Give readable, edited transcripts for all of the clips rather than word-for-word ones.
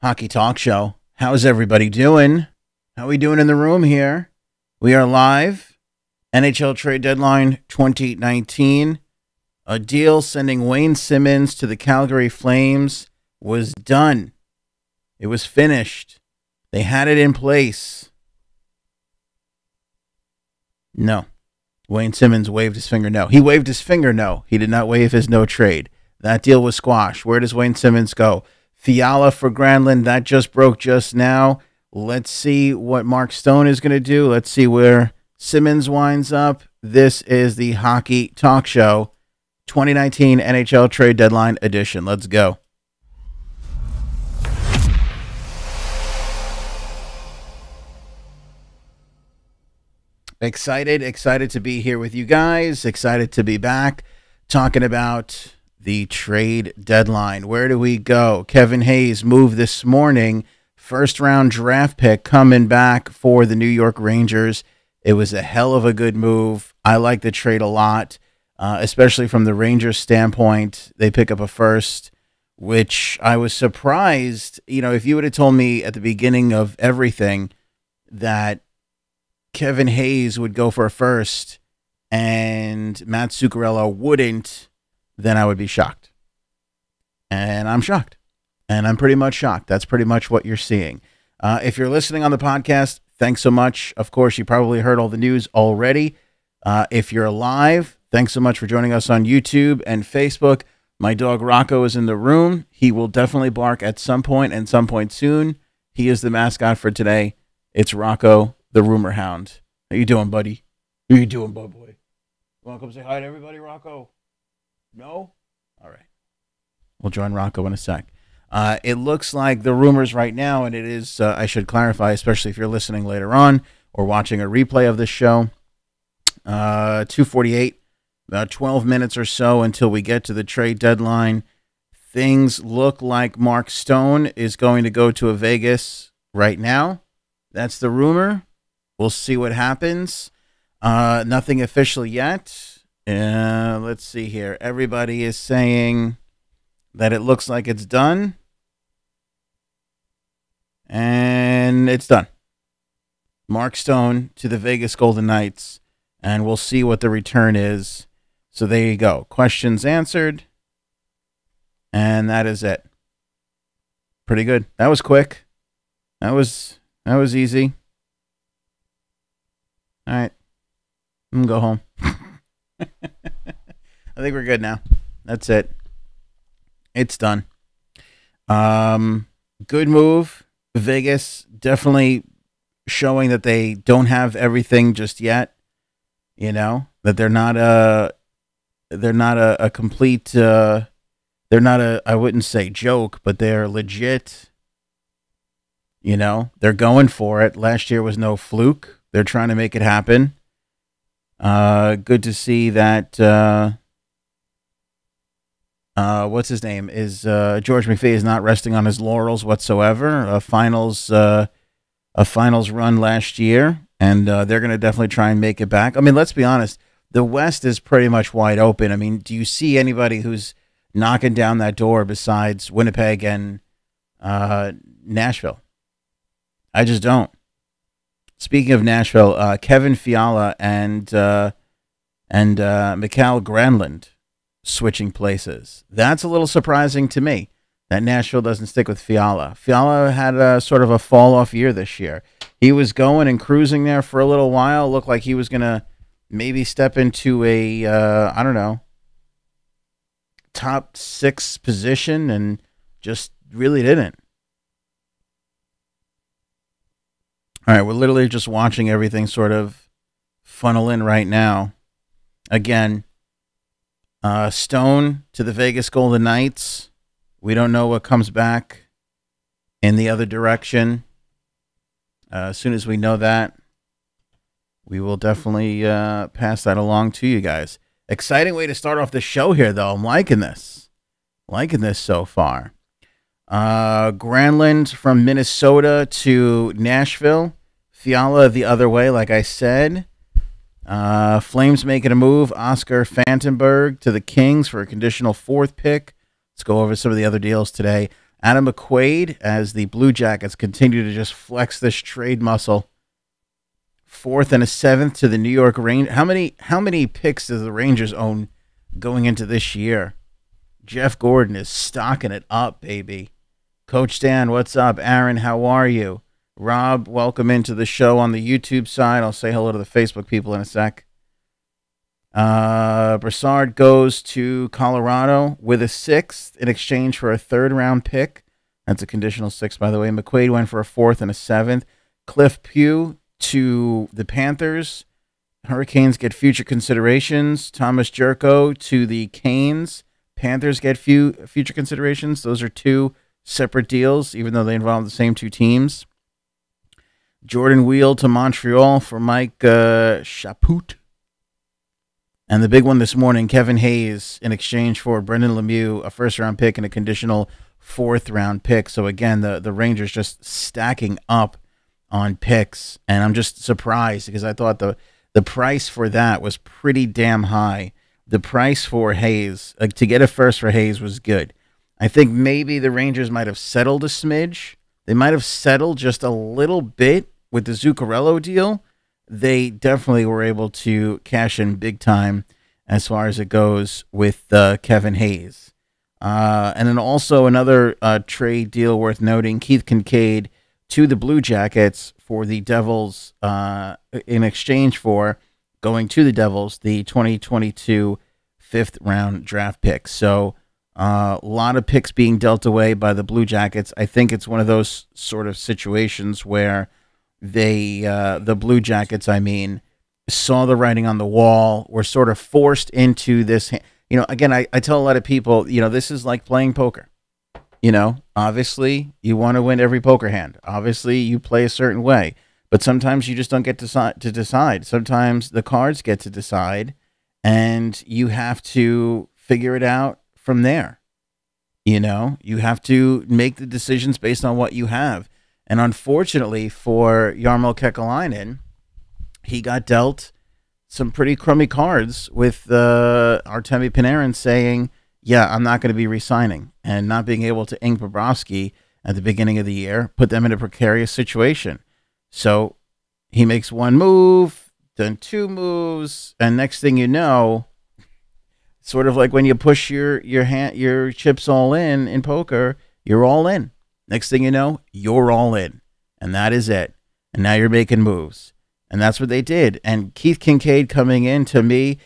Hockey Talk Show. How's everybody doing? How are we doing in the room here? We are live. NHL trade deadline 2019. A deal sending Wayne Simmonds to the Calgary Flames was done. It was finished. They had it in place. No. Wayne Simmonds waved his finger no. He waved his finger no. He did not wave his no trade. That deal was squashed. Where does Wayne Simmonds go? Fiala for Granlund. That just broke just now. Let's see what Mark Stone is going to do. Let's see where Simmonds winds up. This is the Hockey Talk Show 2019 NHL Trade Deadline Edition. Let's go. Excited to be here with you guys. Excited to be back talking about the trade deadline. Where do we go? Kevin Hayes moved this morning. First round draft pick coming back for the New York Rangers. It was a hell of a good move. I like the trade a lot, especially from the Rangers standpoint. They pick up a first, which I was surprised. You know, if you would have told me at the beginning of everything that Kevin Hayes would go for a first and Matt Zuccarello wouldn't, then I would be shocked. And I'm shocked. And I'm pretty much shocked. That's pretty much what you're seeing. If you're listening on the podcast, thanks so much. Of course, you probably heard all the news already. If you're live, thanks so much for joining us on YouTube and Facebook. My dog Rocco is in the room. He will definitely bark at some point and some point soon. He is the mascot for today. It's Rocco, the rumor hound. How you doing, buddy? How you doing, bud boy? You want to come say hi to everybody, Rocco? No? All right. We'll join Rocco in a sec. It looks like the rumors right now, and it is, I should clarify, especially if you're listening later on or watching a replay of this show, 2:48, about 12 minutes or so until we get to the trade deadline. Things look like Mark Stone is going to go to a Vegas right now. That's the rumor. We'll see what happens. Nothing official yet. Let's see here. Everybody is saying that it looks like it's done. And it's done. Mark Stone to the Vegas Golden Knights. And we'll see what the return is. So there you go. Questions answered. And that is it. Pretty good. That was quick. That was easy. All right. I'm going to go home. I think we're good now. That's it. It's done. Good move. Vegas definitely showing that they don't have everything just yet. You know, that they're not a complete, they're not a, I wouldn't say joke, but they're legit. You know, they're going for it. Last year was no fluke. They're trying to make it happen. Good to see that, what's his name? Is George McPhee is not resting on his laurels whatsoever. A finals run last year, and they're going to definitely try and make it back. I mean, let's be honest. The West is pretty much wide open. I mean, do you see anybody who's knocking down that door besides Winnipeg and Nashville? I just don't. Speaking of Nashville, Kevin Fiala and Mikael Granlund switching places. That's a little surprising to me that Nashville doesn't stick with Fiala. Fiala had a sort of a fall-off year this year. He was going and cruising there for a little while. Looked like he was going to maybe step into a, I don't know, top 6 position and just really didn't. All right, we're literally just watching everything sort of funnel in right now. Again, Stone to the Vegas Golden Knights. We don't know what comes back in the other direction. As soon as we know that, we will definitely pass that along to you guys. Exciting way to start off the show here, though. I'm liking this. Liking this so far. Granlund from Minnesota to Nashville. Fiala the other way, like I said. Flames making a move. Oscar Fantenberg to the Kings for a conditional 4th pick. Let's go over some of the other deals today. Adam McQuaid, as the Blue Jackets continue to just flex this trade muscle. 4th and a 7th to the New York Rangers. How many picks does the Rangers own going into this year? Jeff Gordon is stocking it up, baby. Coach Dan, what's up? Aaron, how are you? Rob, welcome into the show on the YouTube side. I'll say hello to the Facebook people in a sec. Brassard goes to Colorado with a 6th in exchange for a 3rd-round pick. That's a conditional 6, by the way. McQuaid went for a 4th and a 7th. Cliff Pugh to the Panthers. Hurricanes get future considerations. Thomas Jerko to the Canes. Panthers get future considerations. Those are 2 separate deals, even though they involve the same 2 teams. Jordan Wheel to Montreal for Mike Chaput. And the big one this morning, Kevin Hayes in exchange for Brendan Lemieux, a 1st-round pick and a conditional 4th-round pick. So, again, the Rangers just stacking up on picks, and I'm just surprised because I thought the price for that was pretty damn high. The price for Hayes, to get a 1st for Hayes was good. I think maybe the Rangers might have settled a smidge. They might have settled just a little bit with the Zuccarello deal. They definitely were able to cash in big time as far as it goes with Kevin Hayes. And then also another trade deal worth noting, Keith Kincaid to the Blue Jackets for the Devils in exchange for going to the Devils, the 2022 5th-round draft pick. So a lot of picks being dealt away by the Blue Jackets. I think it's one of those sort of situations where the Blue Jackets, saw the writing on the wall, were sort of forced into this. Again, I tell a lot of people, this is like playing poker. Obviously you want to win every poker hand. Obviously you play a certain way, but sometimes you just don't get to decide. Sometimes the cards get to decide, and you have to figure it out from there. You have to make the decisions based on what you have. And unfortunately for Jarmo Kekalainen, he got dealt some pretty crummy cards with Artemi Panarin saying, yeah, I'm not going to be re-signing, and not being able to ink Bobrovsky at the beginning of the year put them in a precarious situation. So he makes one move, then 2 moves, and next thing you know, sort of like when you push your chips all in poker, you're all in. Next thing you know, you're all in, and that is it. And now you're making moves, and that's what they did. And Keith Kincaid coming in, to me,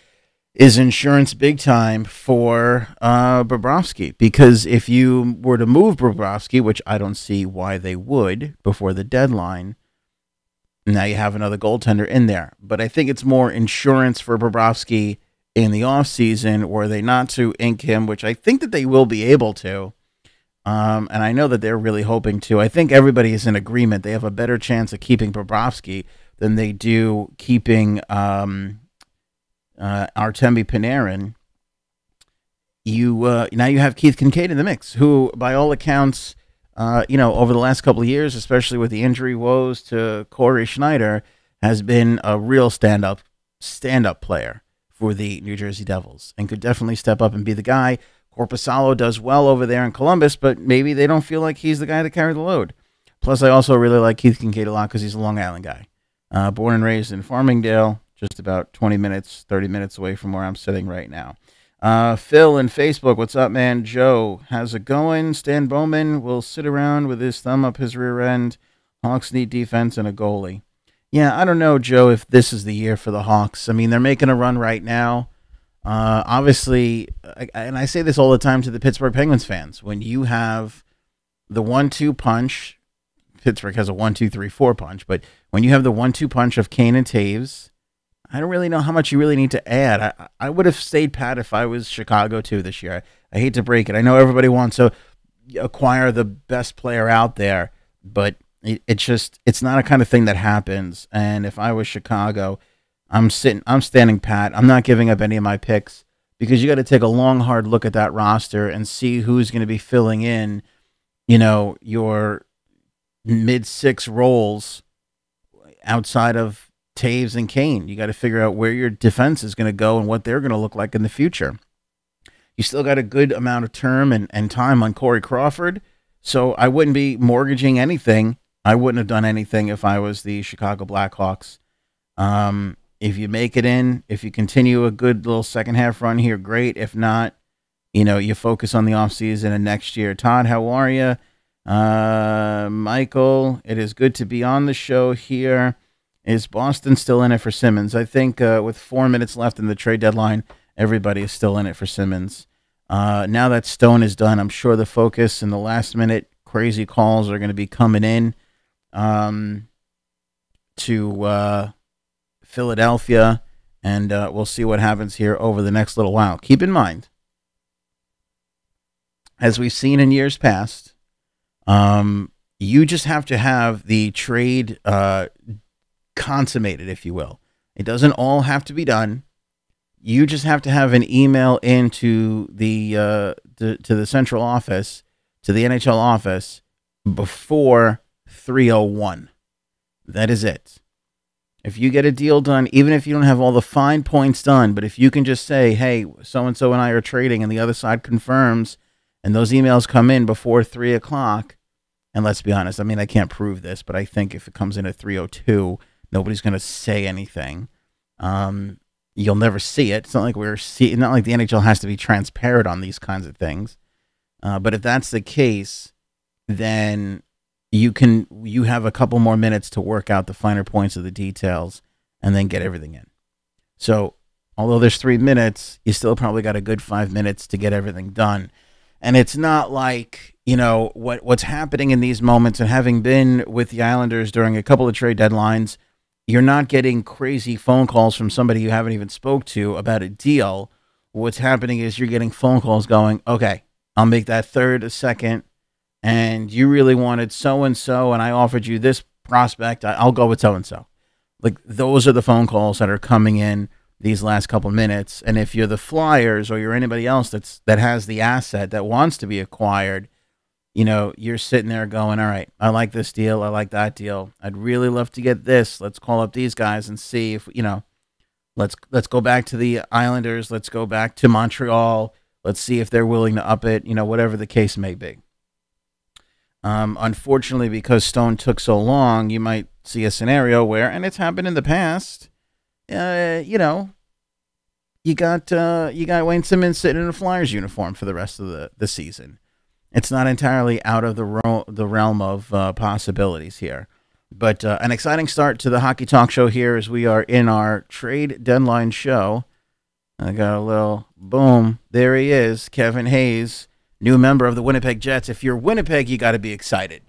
is insurance big time for Bobrovsky, because if you were to move Bobrovsky, which I don't see why they would before the deadline, now you have another goaltender in there. But I think it's more insurance for Bobrovsky in the offseason, were they not to ink him, which I think that they will be able to. And I know that they're really hoping to. I think everybody is in agreement. They have a better chance of keeping Bobrovsky than they do keeping Artemi Panarin. Now you have Keith Kincaid in the mix, who, by all accounts, over the last couple of years, especially with the injury woes to Corey Schneider, has been a real stand-up player for the New Jersey Devils, and could definitely step up and be the guy. Korpisalo does well over there in Columbus, but maybe they don't feel like he's the guy to carry the load. Plus, I also really like Keith Kincaid a lot because he's a Long Island guy. Born and raised in Farmingdale, just about 30 minutes away from where I'm sitting right now. Phil in Facebook, what's up, man? Joe, how's it going? Stan Bowman will sit around with his thumb up his rear end. Hawks need defense and a goalie. Yeah, I don't know, Joe, if this is the year for the Hawks. I mean, they're making a run right now. Obviously, and I say this all the time to the Pittsburgh Penguins fans, when you have the 1-2 punch, Pittsburgh has a 1-2-3-4 punch, but when you have the 1-2 punch of Kane and Taves, I don't really know how much you really need to add. I would have stayed pat if I was Chicago too this year. I hate to break it. I know everybody wants to acquire the best player out there, but it's not a kind of thing that happens. And if I was Chicago, I'm standing pat. I'm not giving up any of my picks, because you got to take a long, hard look at that roster and see who's going to be filling in, your mid-6 roles outside of Taves and Kane. You got to figure out where your defense is going to go and what they're going to look like in the future. You still got a good amount of term and time on Corey Crawford, So I wouldn't be mortgaging anything. I wouldn't have done anything if I was the Chicago Blackhawks. If you make it in, if you continue a good little second half run here, great. If not, you focus on the offseason and next year. Todd, how are you? Michael, it is good to be on the show here. Is Boston still in it for Simmons? I think with 4 minutes left in the trade deadline, everybody is still in it for Simmons. Now that Stone is done, I'm sure the focus and the last minute crazy calls are going to be coming in to Philadelphia, and we'll see what happens here over the next little while. Keep in mind, as we've seen in years past, you just have to have the trade consummated, if you will. It doesn't all have to be done. You just have to have an email into to the central office, to the NHL office, before 3:01. That is it. If you get a deal done, even if you don't have all the fine points done, but if you can just say, hey, so-and-so and I are trading, and the other side confirms, and those emails come in before 3 o'clock, and let's be honest, I mean, I can't prove this, but I think if it comes in at 3:02, nobody's going to say anything. You'll never see it. It's not like not like the NHL has to be transparent on these kinds of things. But if that's the case, then you have a couple more minutes to work out the finer points of the details and then get everything in. So although there's 3 minutes, you still probably got a good 5 minutes to get everything done. And it's not like, what's happening in these moments, and having been with the Islanders during a couple of trade deadlines, you're not getting crazy phone calls from somebody you haven't even spoke to about a deal. What's happening is you're getting phone calls going, okay, I'll make that third a second, and you really wanted so-and-so, and I offered you this prospect. I'll go with so-and-so. Like, those are the phone calls that are coming in these last couple minutes. And if you're the Flyers or you're anybody else that has the asset that wants to be acquired, you're sitting there going, all right, I like this deal. I like that deal. I'd really love to get this. Let's call up these guys and see if, let's go back to the Islanders. Let's go back to Montreal. Let's see if they're willing to up it, whatever the case may be. Unfortunately, because Stone took so long, you might see a scenario where, and it's happened in the past, you got Wayne Simmons sitting in a Flyers uniform for the rest of the season. It's not entirely out of the realm of possibilities here. But an exciting start to the Hockey Talk Show here as we are in our trade deadline show. I got a little boom. There he is, Kevin Hayes, new member of the Winnipeg Jets. If you're Winnipeg, you got to be excited.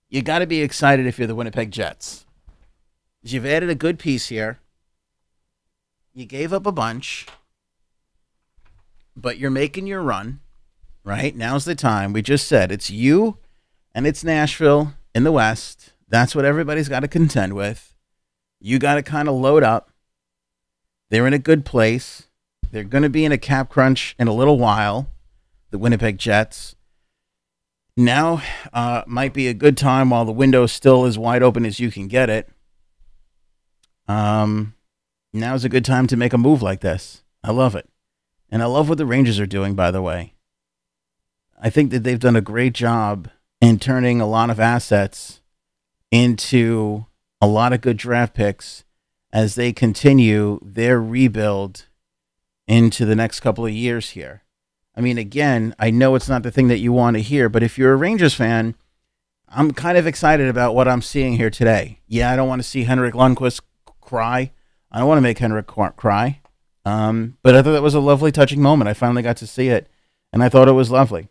You got to be excited if you're the Winnipeg Jets. You've added a good piece here. You gave up a bunch, but you're making your run. Right? Now's the time. We just said it's you and it's Nashville in the West. That's what everybody's got to contend with. You got to kind of load up. They're in a good place. They're going to be in a cap crunch in a little while, the Winnipeg Jets. Now might be a good time while the window still as wide open as you can get it. Now's a good time to make a move like this. I love it. And I love what the Rangers are doing, by the way. I think that they've done a great job in turning a lot of assets into a lot of good draft picks as they continue their rebuild into the next couple of years here. I mean, again, I know it's not the thing that you want to hear, but if you're a Rangers fan, I'm kind of excited about what I'm seeing here today. Yeah, I don't want to see Henrik Lundqvist cry. I don't want to make Henrik cry. But I thought that was a lovely, touching moment. I finally got to see it, and I thought it was lovely.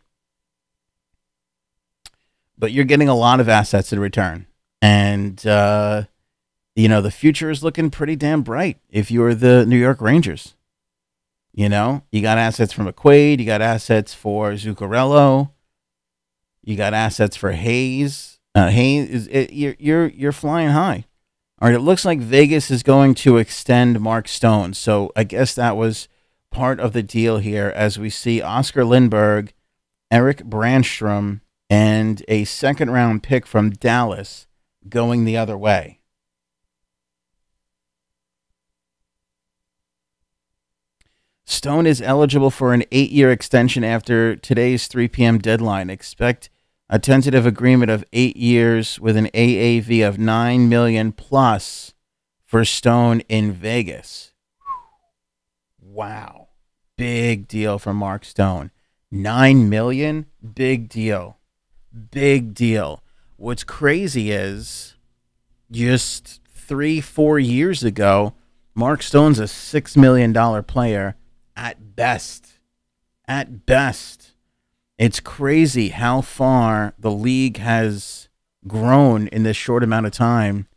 But you're getting a lot of assets in return. And, the future is looking pretty damn bright if you're the New York Rangers. You got assets from McQuaid. You got assets for Zuccarello. You got assets for Hayes. You're flying high. All right, it looks like Vegas is going to extend Mark Stone. So I guess that was part of the deal here as we see Oscar Lindbergh, Eric Brandstrom, and a second-round pick from Dallas going the other way. Stone is eligible for an 8-year extension after today's 3 p.m. deadline. Expect a tentative agreement of 8 years with an AAV of $9 million plus for Stone in Vegas. Wow. Big deal for Mark Stone. $9 million? Big deal. Big deal. What's crazy is just 3-4 years ago, Mark Stone's a $6 million player at best. At best. It's crazy how far the league has grown in this short amount of time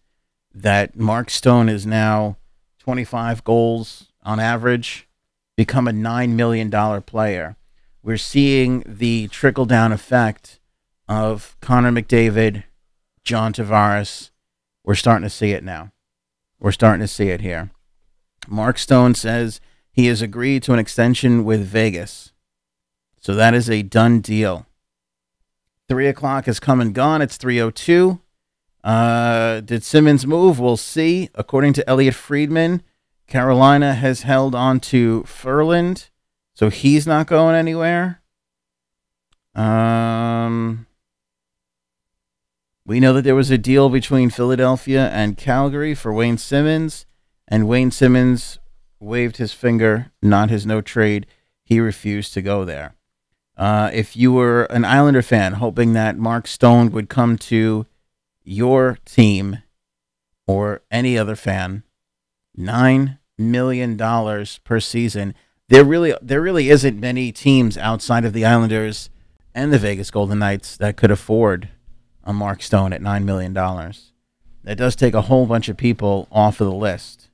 that Mark Stone is now 25 goals on average, become a $9 million player. We're seeing the trickle-down effect of Connor McDavid, John Tavares. We're starting to see it now. We're starting to see it here. Mark Stone says he has agreed to an extension with Vegas. So that is a done deal. 3 o'clock has come and gone. It's 3:02. Did Simmons move? We'll see. According to Elliot Friedman, Carolina has held on to Ferland, so he's not going anywhere. We know that there was a deal between Philadelphia and Calgary for Wayne Simmons, and Wayne Simmons waved his finger, not his no trade. He refused to go there. If you were an Islander fan hoping that Mark Stone would come to your team or any other fan, $9 million per season. There really isn't many teams outside of the Islanders and the Vegas Golden Knights that could afford a Mark Stone at $9 million. That does take a whole bunch of people off of the list.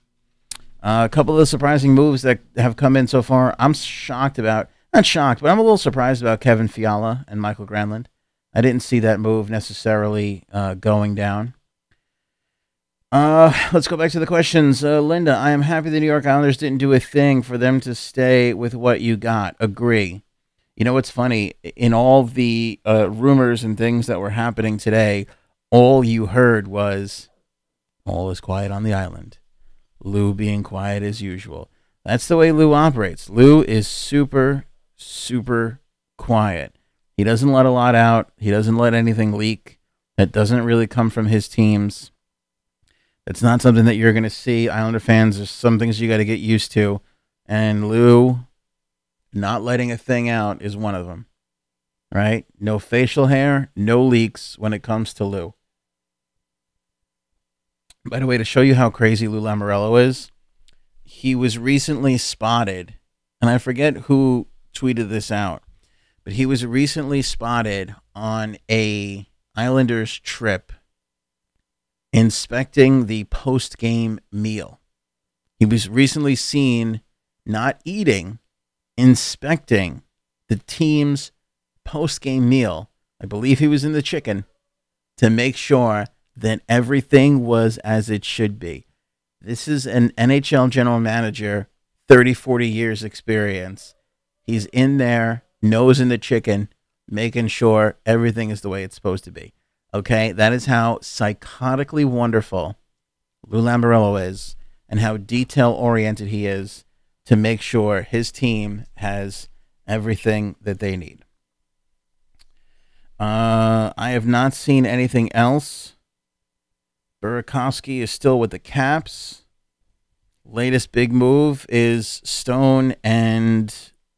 A couple of the surprising moves that have come in so far, I'm shocked about. Not shocked, but I'm a little surprised about Kevin Fiala and Michael Granlund. I didn't see that move necessarily going down. Let's go back to the questions. Linda, I am happy the New York Islanders didn't do a thing for them to stay with what you got. Agree. You know what's funny? In all the rumors and things that were happening today, all you heard was, all is quiet on the island. Lou being quiet as usual. That's the way Lou operates. Lou is super quiet. He doesn't let a lot out. He doesn't let anything leak. That doesn't really come from his teams. It's not something that you're going to see. Islander fans, there's some things you got to get used to. And Lou not letting a thing out is one of them. Right? No facial hair, no leaks when it comes to Lou. By the way, to show you how crazy Lou Lamoriello is, he was recently spotted, and I forget who tweeted this out, but he was recently spotted on a Islanders trip inspecting the post-game meal. He was recently seen not eating, inspecting the team's post-game meal. I believe he was in the chicken to make sure that everything was as it should be. This is an NHL general manager, 30, 40 years experience. He's in there, nose in the chicken, making sure everything is the way it's supposed to be. Okay? That is how psychotically wonderful Lou Lamoriello is and how detail-oriented he is to make sure his team has everything that they need. I have not seen anything else. Burakovsky is still with the Caps. Latest big move is Stone and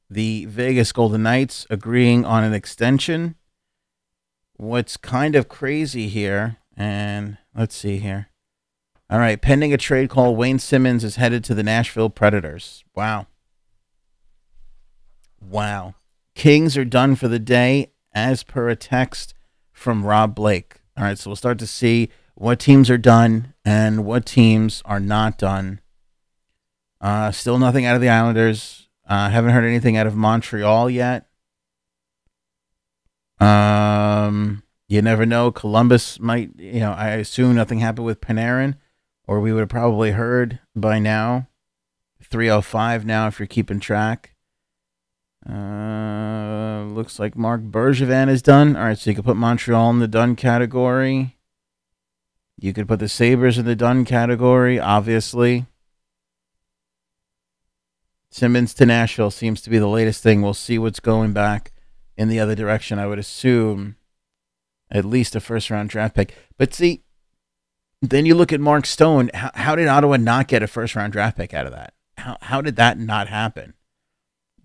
the Vegas Golden Knights agreeing on an extension. What's kind of crazy here, and let's see here. All right, pending a trade call, Wayne Simmons is headed to the Nashville Predators. Wow. Wow. Kings are done for the day, as per a text from Rob Blake. All right, so we'll start to see what teams are done and what teams are not done. Still nothing out of the Islanders. Haven't heard anything out of Montreal yet. You never know. Columbus might, I assume nothing happened with Panarin, or we would have probably heard by now. 3:05 now if you're keeping track. Looks like Mark Bergevin is done. All right, so you could put Montreal in the done category. You could put the Sabres in the done category, obviously. Simmons to Nashville seems to be the latest thing. We'll see what's going back in the other direction. I would assume At least a first round draft pick. But see, then you look at Mark Stone. How did Ottawa not get a first round draft pick out of that? How did that not happen?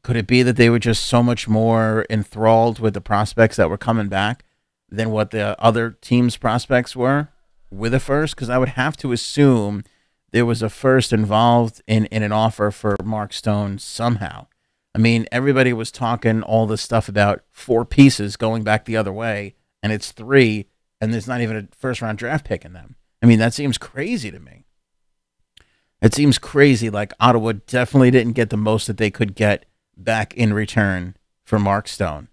Could it be that they were just so much more enthralled with the prospects that were coming back than what the other team's prospects were with a first? Because I would have to assume there was a first involved in an offer for Mark Stone somehow. I mean, everybody was talking all this stuff about 4 pieces going back the other way, and it's 3, and there's not even a first-round draft pick in them. I mean, that seems crazy to me. It seems crazy, like Ottawa definitely didn't get the most that they could get back in return for Mark Stone.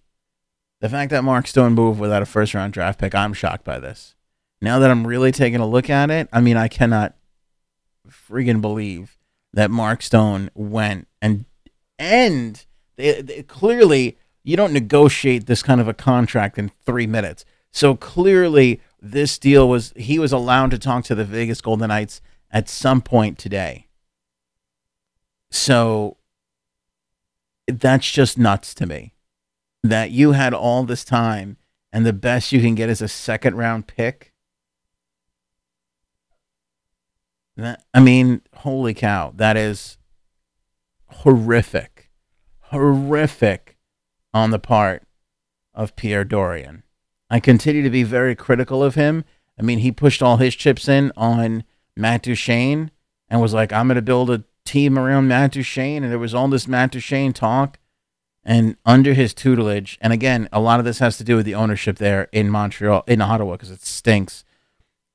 The fact that Mark Stone moved without a first-round draft pick, I'm shocked by this. Now that I'm really taking a look at it, I mean, I cannot friggin' believe that Mark Stone went and they clearly you don't negotiate this kind of a contract in 3 minutes. So clearly this deal was he was allowed to talk to the Vegas Golden Knights at some point today. So that's just nuts to me that you had all this time and the best you can get is a second round pick. I mean, holy cow, that is horrific on the part of Pierre Dorion. I continue to be very critical of him. I mean, he pushed all his chips in on Matt Duchene and was like, I'm going to build a team around Matt Duchene. And there was all this Matt Duchene talk. And under his tutelage, and again, a lot of this has to do with the ownership there in Montreal, in Ottawa, because it stinks.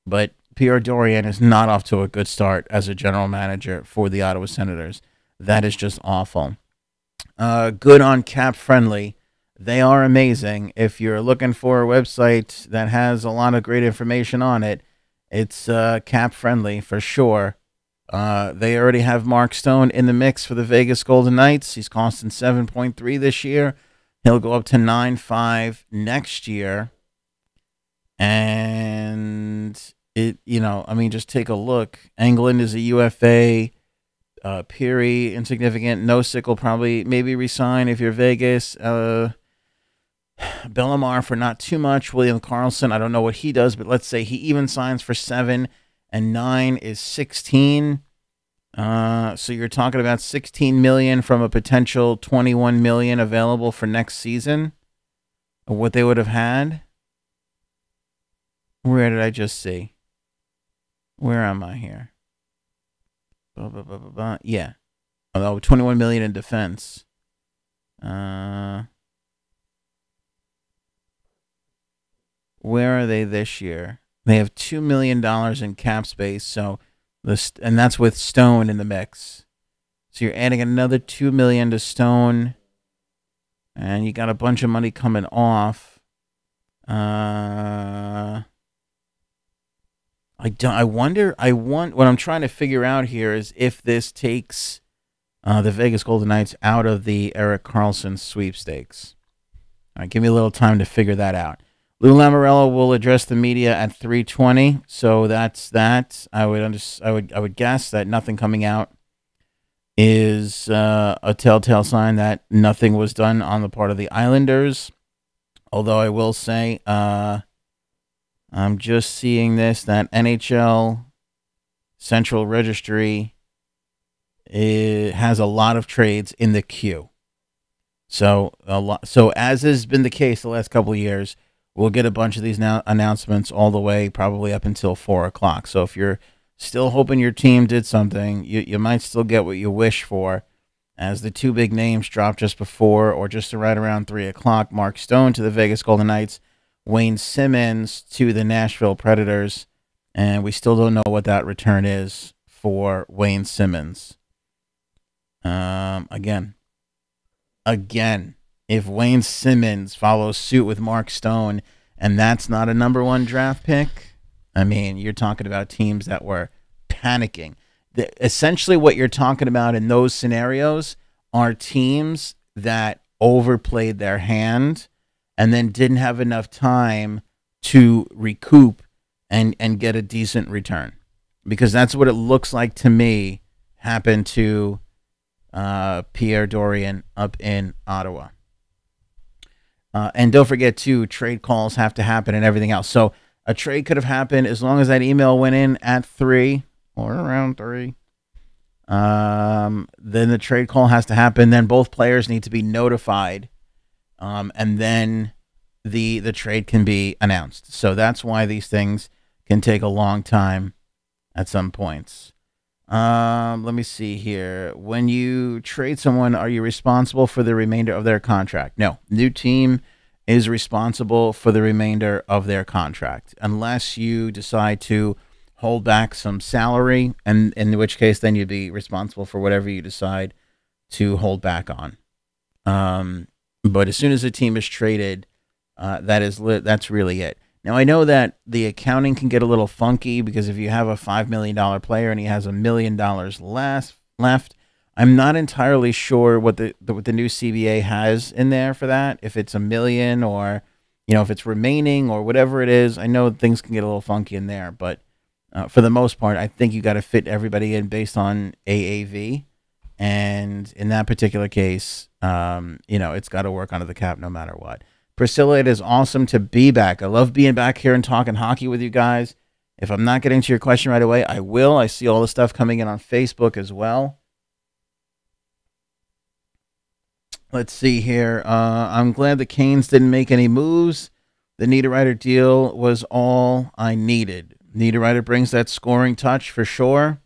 But Pierre Dorion is not off to a good start as a general manager for the Ottawa Senators. That is just awful. Good on Cap Friendly. They are amazing. If you're looking for a website that has a lot of great information on it, it's Cap Friendly for sure. They already have Mark Stone in the mix for the Vegas Golden Knights. He's costing 7.3 this year. He'll go up to 9.5 next year. And it, I mean, just take a look. Englund is a UFA. Peary, insignificant. Nosek will probably maybe resign if you're Vegas. Bellemare for not too much. William Karlsson, I don't know what he does, but let's say he even signs for 7, and 9 is 16. So you're talking about 16 million from a potential 21 million available for next season. What they would have had. Where did I just see? Where am I here? Yeah. Although 21 million in defense. Where are they this year? They have $2 million in cap space, so and that's with Stone in the mix. So you're adding another $2 million to Stone, and you got a bunch of money coming off. What I'm trying to figure out here is if this takes the Vegas Golden Knights out of the Erik Karlsson sweepstakes. All right, give me a little time to figure that out. Lou Lamoriello will address the media at 3:20, so that's that. I would guess that nothing coming out is a telltale sign that nothing was done on the part of the Islanders. Although I will say, I'm just seeing this, that NHL Central Registry has a lot of trades in the queue. So as has been the case the last couple of years, we'll get a bunch of these announcements all the way probably up until 4 o'clock. So if you're still hoping your team did something, you might still get what you wish for, as the 2 big names dropped just before or just right around 3 o'clock. Mark Stone to the Vegas Golden Knights, Wayne Simmons to the Nashville Predators, and we still don't know what that return is for Wayne Simmons. Again, if Wayne Simmons follows suit with Mark Stone and that's not a number 1 draft pick, I mean, you're talking about teams that were panicking. Essentially what you're talking about in those scenarios are teams that overplayed their hand and then didn't have enough time to recoup and get a decent return. Because that's what it looks like to me happened to Pierre Dorion up in Ottawa. And don't forget, too, trade calls have to happen and everything else. So a trade could have happened as long as that email went in at 3 or around 3. Then the trade call has to happen. Then both players need to be notified. And then the trade can be announced. So that's why these things can take a long time at some points. Let me see here. When you trade someone, are you responsible for the remainder of their contract? No. New team is responsible for the remainder of their contract, unless you decide to hold back some salary, and in which case then you'd be responsible for whatever you decide to hold back on. But as soon as a team is traded, that's really it. Now, I know that the accounting can get a little funky because if you have a $5 million player and he has $1 million left, I'm not entirely sure what the new CBA has in there for that. If it's $1 million or, if it's remaining or whatever it is. I know things can get a little funky in there, but for the most part, I think you got to fit everybody in based on AAV. And in that particular case, it's got to work under the cap no matter what. Priscilla, it is awesome to be back. I love being back here and talking hockey with you guys. If I'm not getting to your question right away, I will. I see all the stuff coming in on Facebook as well. Let's see here. I'm glad the Canes didn't make any moves. The Niederreiter deal was all I needed. Niederreiter brings that scoring touch for sure.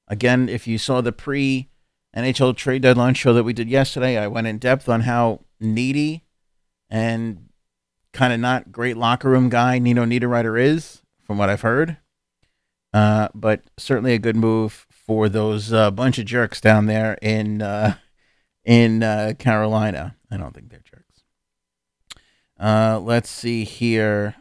Again, if you saw the pre-NHL trade deadline show that we did yesterday, I went in depth on how needy and kind of not great locker room guy Nino Niederreiter is, from what I've heard. But certainly a good move for those bunch of jerks down there in Carolina. I don't think they're jerks. Let's see here.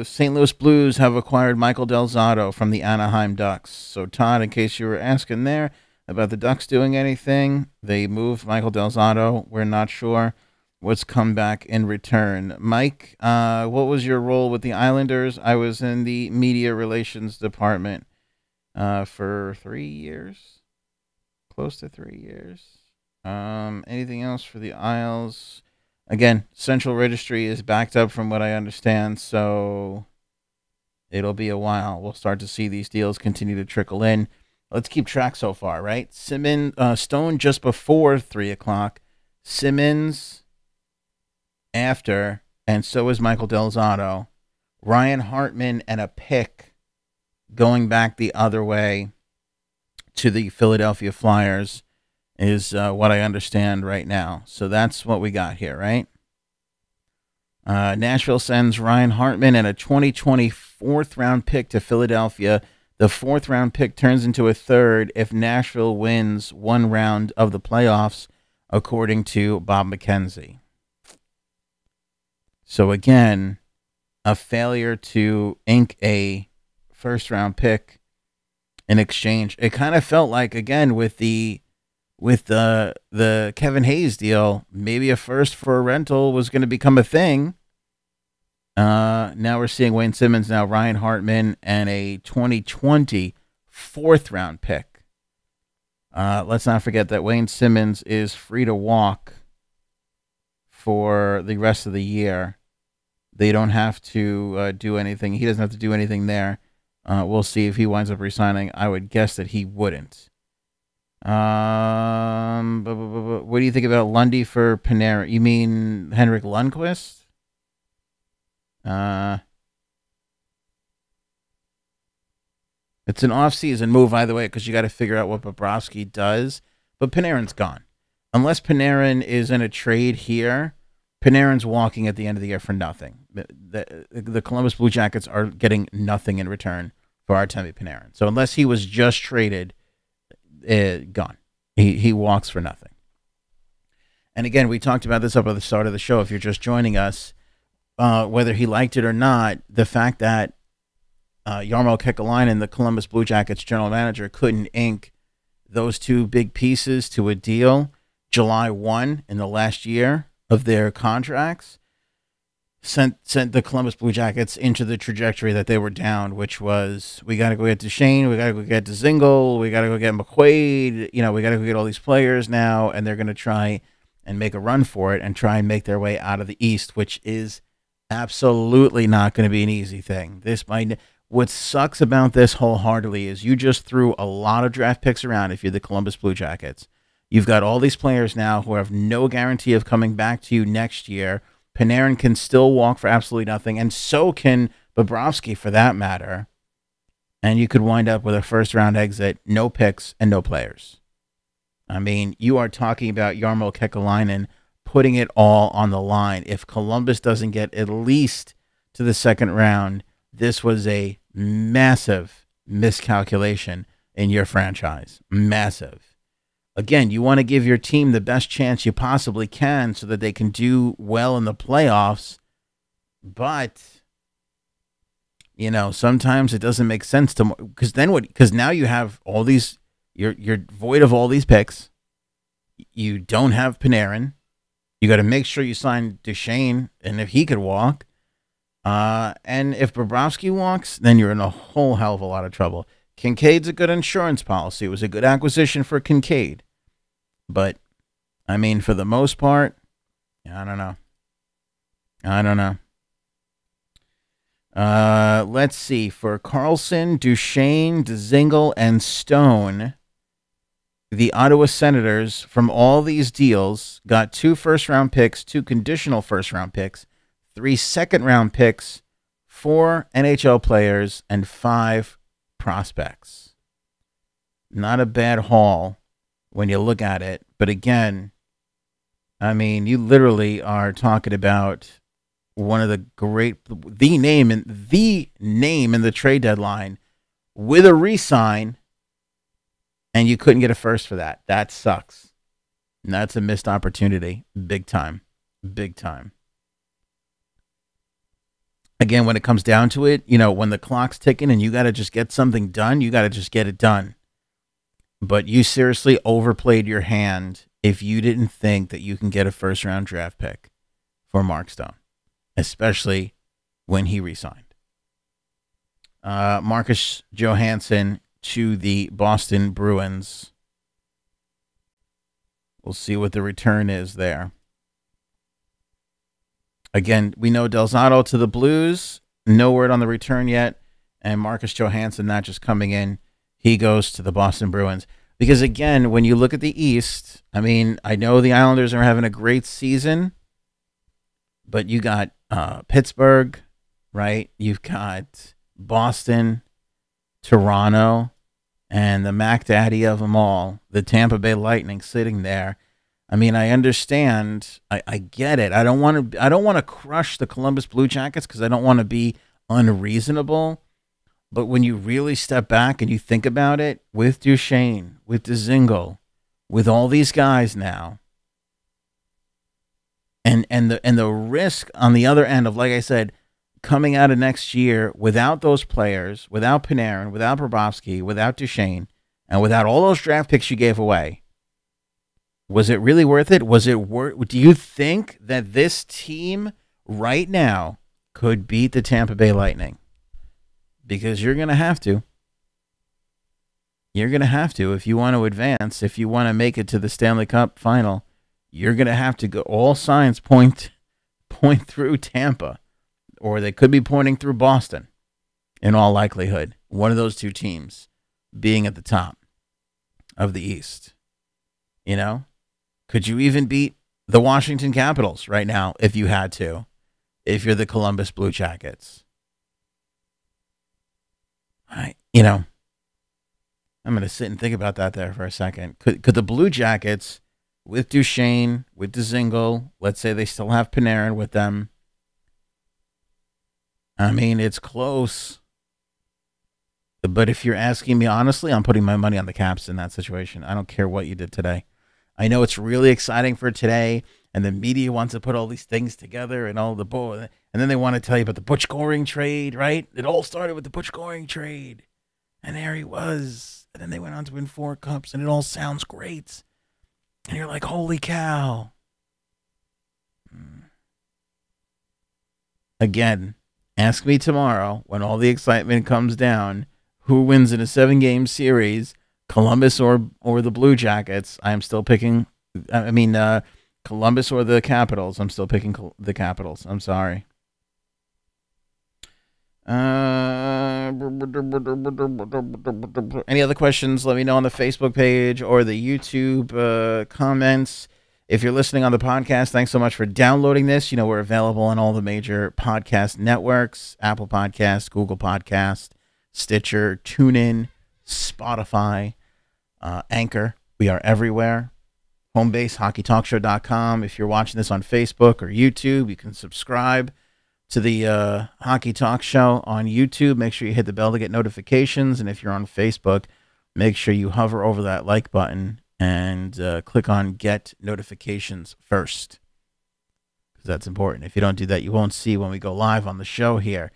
St. Louis Blues have acquired Michael Del Zotto from the Anaheim Ducks. So, Todd, in case you were asking there about the Ducks doing anything, they moved Michael Del Zotto. We're not sure what's come back in return. Mike, what was your role with the Islanders? I was in the media relations department for 3 years, close to 3 years. Anything else for the Isles? Again, Central Registry is backed up from what I understand, so it'll be a while. We'll start to see these deals continue to trickle in. Let's keep track so far, right? Stone just before 3 o'clock. Simmons after, and so is Michael Del Zotto. Ryan Hartman and a pick going back the other way to the Philadelphia Flyers is what I understand right now. So that's what we got here, right? Nashville sends Ryan Hartman and a 2020 fourth-round pick to Philadelphia. The fourth-round pick turns into a third if Nashville wins one round of the playoffs, according to Bob McKenzie. So again, a failure to ink a first-round pick in exchange. It kind of felt like, again, with the Kevin Hayes deal, maybe a first for a rental was going to become a thing. Now we're seeing Wayne Simmons, now Ryan Hartman, and a 2020 fourth-round pick. Let's not forget that Wayne Simmons is free to walk for the rest of the year. They don't have to do anything. He doesn't have to do anything there. We'll see if he winds up resigning. I would guess that he wouldn't. What do you think about Lundy for Panarin? You mean Henrik Lundqvist? It's an off-season move, either way, because you got to figure out what Bobrovsky does. But Panarin's gone. Unless Panarin is in a trade here, Panarin's walking at the end of the year for nothing. The Columbus Blue Jackets are getting nothing in return for Artemi Panarin. So unless he was just traded, gone. He walks for nothing. And again, we talked about this up at the start of the show. If you're just joining us, whether he liked it or not, the fact that Jarmo Kekalainen, the Columbus Blue Jackets general manager, couldn't ink those two big pieces to a deal July 1 in the last year of their contracts sent the Columbus Blue Jackets into the trajectory that they were down, which was we got to go get Duchesne, we got to go get Dzingel, we got to go get McQuaid. We got to go get all these players now, and they're going to try and make a run for it and try and make their way out of the East, which is absolutely not going to be an easy thing. What sucks about this wholeheartedly is you just threw a lot of draft picks around if you're the Columbus Blue Jackets. You've got all these players now who have no guarantee of coming back to you next year. Panarin can still walk for absolutely nothing, and so can Bobrovsky for that matter. And you could wind up with a first-round exit, no picks, and no players. I mean, you are talking about Jarmo Kekalainen putting it all on the line. If Columbus doesn't get at least to the second round, this was a massive miscalculation in your franchise. Massive. Again, you want to give your team the best chance you possibly can so that they can do well in the playoffs. But, sometimes it doesn't make sense to, because then what? Because now you have all these, you're void of all these picks. You don't have Panarin. You got to make sure you sign Duchesne, and if he could walk. And if Bobrovsky walks, then you're in a whole hell of a lot of trouble. Kincaid's a good insurance policy. It was a good acquisition for Kincaid. But, I mean, for the most part, I don't know. Let's see. For Carlson, Duchesne, Dzingel, and Stone, the Ottawa Senators, from all these deals, got 2 first-round picks, 2 conditional first-round picks, 3 second-round picks, 4 NHL players, and 5 prospects. Not a bad haul when you look at it. But again, I mean, you literally are talking about one of the name in the trade deadline with a re-sign, and you couldn't get a first for that. That sucks. And that's a missed opportunity. Big time. Big time. Again, when it comes down to it, when the clock's ticking and you got to just get something done, you got to just get it done. But you seriously overplayed your hand if you didn't think that you can get a first-round draft pick for Mark Stone, especially when he re-signed. Marcus Johansson to the Boston Bruins. We'll see what the return is there. Again, we know Del Zotto to the Blues. No word on the return yet. And Marcus Johansson not just coming in. He goes to the Boston Bruins. Because, again, when you look at the East, I mean, I know the Islanders are having a great season. But you got Pittsburgh, right? You've got Boston, Toronto, and the Mac Daddy of them all, the Tampa Bay Lightning sitting there. I mean, I understand. I get it. I don't want to crush the Columbus Blue Jackets because I don't want to be unreasonable. But when you really step back and you think about it, with Duchesne, with Dzingel, with all these guys now, and the risk on the other end of, like I said, coming out of next year without those players, without Panarin, without Bobrovsky, without Duchesne, and without all those draft picks you gave away. Was it really worth it? Do you think that this team right now could beat the Tampa Bay Lightning? Because you're going to have to. You're going to have to if you want to advance, if you want to make it to the Stanley Cup final. You're going to have to go. All signs point through Tampa, or they could be pointing through Boston in all likelihood. One of those two teams being at the top of the East. Could you even beat the Washington Capitals right now if you had to, if you're the Columbus Blue Jackets? I'm going to sit and think about that there for a second. Could the Blue Jackets, with Duchesne, with Dzingel, let's say they still have Panarin with them. I mean, it's close. But if you're asking me honestly, I'm putting my money on the Caps in that situation. I don't care what you did today. I know it's really exciting for today, and the media wants to put all these things together and all the and then they want to tell you about the Butch Goring trade, right? It all started with the Butch Goring trade, and there he was. And then they went on to win 4 cups, and it all sounds great. And you're like, holy cow. Again, ask me tomorrow when all the excitement comes down, who wins in a 7-game series, Columbus or the Blue Jackets. I'm still picking. Columbus or the Capitals. I'm still picking the Capitals. I'm sorry. Any other questions? Let me know on the Facebook page or the YouTube comments. If you're listening on the podcast, thanks so much for downloading this. You know, we're available on all the major podcast networks: Apple Podcast, Google Podcast, Stitcher, TuneIn, Spotify, Anchor. We are everywhere. HomebaseHockeyTalkShow.com. If you're watching this on Facebook or YouTube, you can subscribe to the Hockey Talk Show on YouTube. Make sure you hit the bell to get notifications. And if you're on Facebook, make sure you hover over that like button and click on Get Notifications first, because that's important. If you don't do that, you won't see when we go live on the show here.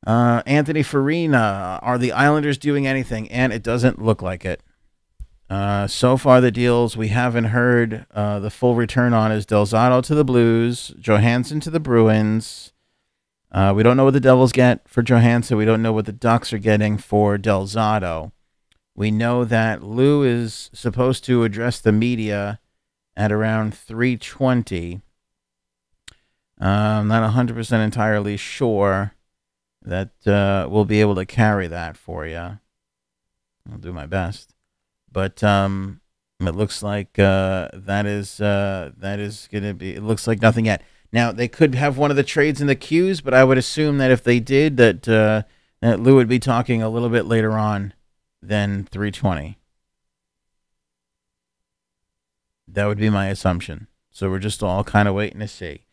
Anthony Farina, are the Islanders doing anything? And it doesn't look like it. So far, the deals we haven't heard the full return on is Del Zotto to the Blues, Johansson to the Bruins. We don't know what the Devils get for Johansson. We don't know what the Ducks are getting for Del Zotto. We know that Lou is supposed to address the media at around 3:20. I'm not 100% entirely sure that we'll be able to carry that for you. I'll do my best. But it looks like that is going to be. It looks like nothing yet. Now they could have one of the trades in the queues, but I would assume that if they did, that Lou would be talking a little bit later on than 3:20. That would be my assumption. So we're just all kind of waiting to see.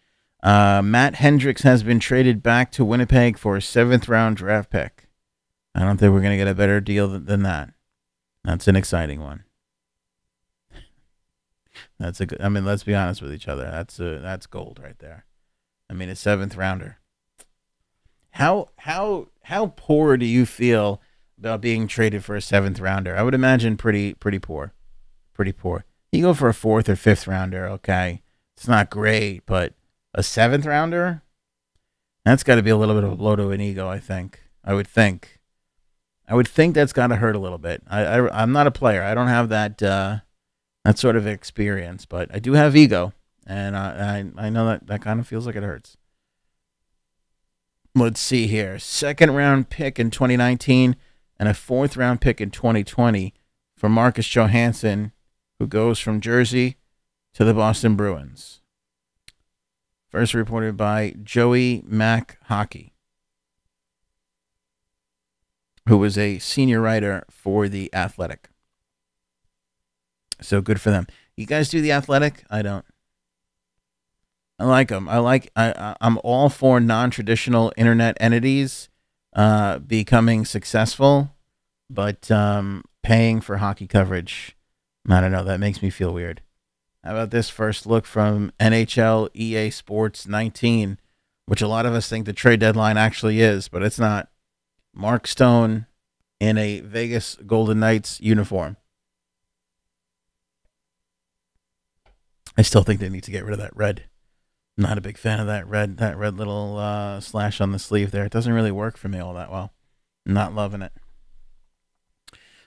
Matt Hendricks has been traded back to Winnipeg for a 7th-round draft pick. I don't think we're going to get a better deal than that. That's an exciting one. That's a good. I mean, let's be honest with each other. That's gold right there. I mean, a 7th-rounder. How poor do you feel about being traded for a 7th-rounder? I would imagine pretty poor. Pretty poor. You go for a 4th or 5th-rounder, okay. It's not great, but a 7th-rounder? That's got to be a little bit of a blow to an ego, I think. I would think that's got to hurt a little bit. I'm not a player. I don't have that sort of experience, but I do have ego, and I know that kind of feels like it hurts. Let's see here. 2nd-round pick in 2019 and a 4th-round pick in 2020 for Marcus Johansson, who goes from Jersey to the Boston Bruins. First reported by Joey Mack Hockey, who was a senior writer for The Athletic. So good for them. You guys do The Athletic? I don't. I like them. I'm all for non-traditional internet entities becoming successful, but paying for hockey coverage, I don't know. That makes me feel weird. How about this first look from NHL EA Sports 19, which a lot of us think the trade deadline actually is, but it's not. Mark Stone in a Vegas Golden Knights uniform. I still think they need to get rid of that red. I'm not a big fan of that red little slash on the sleeve there. It doesn't really work for me all that well. Not loving it.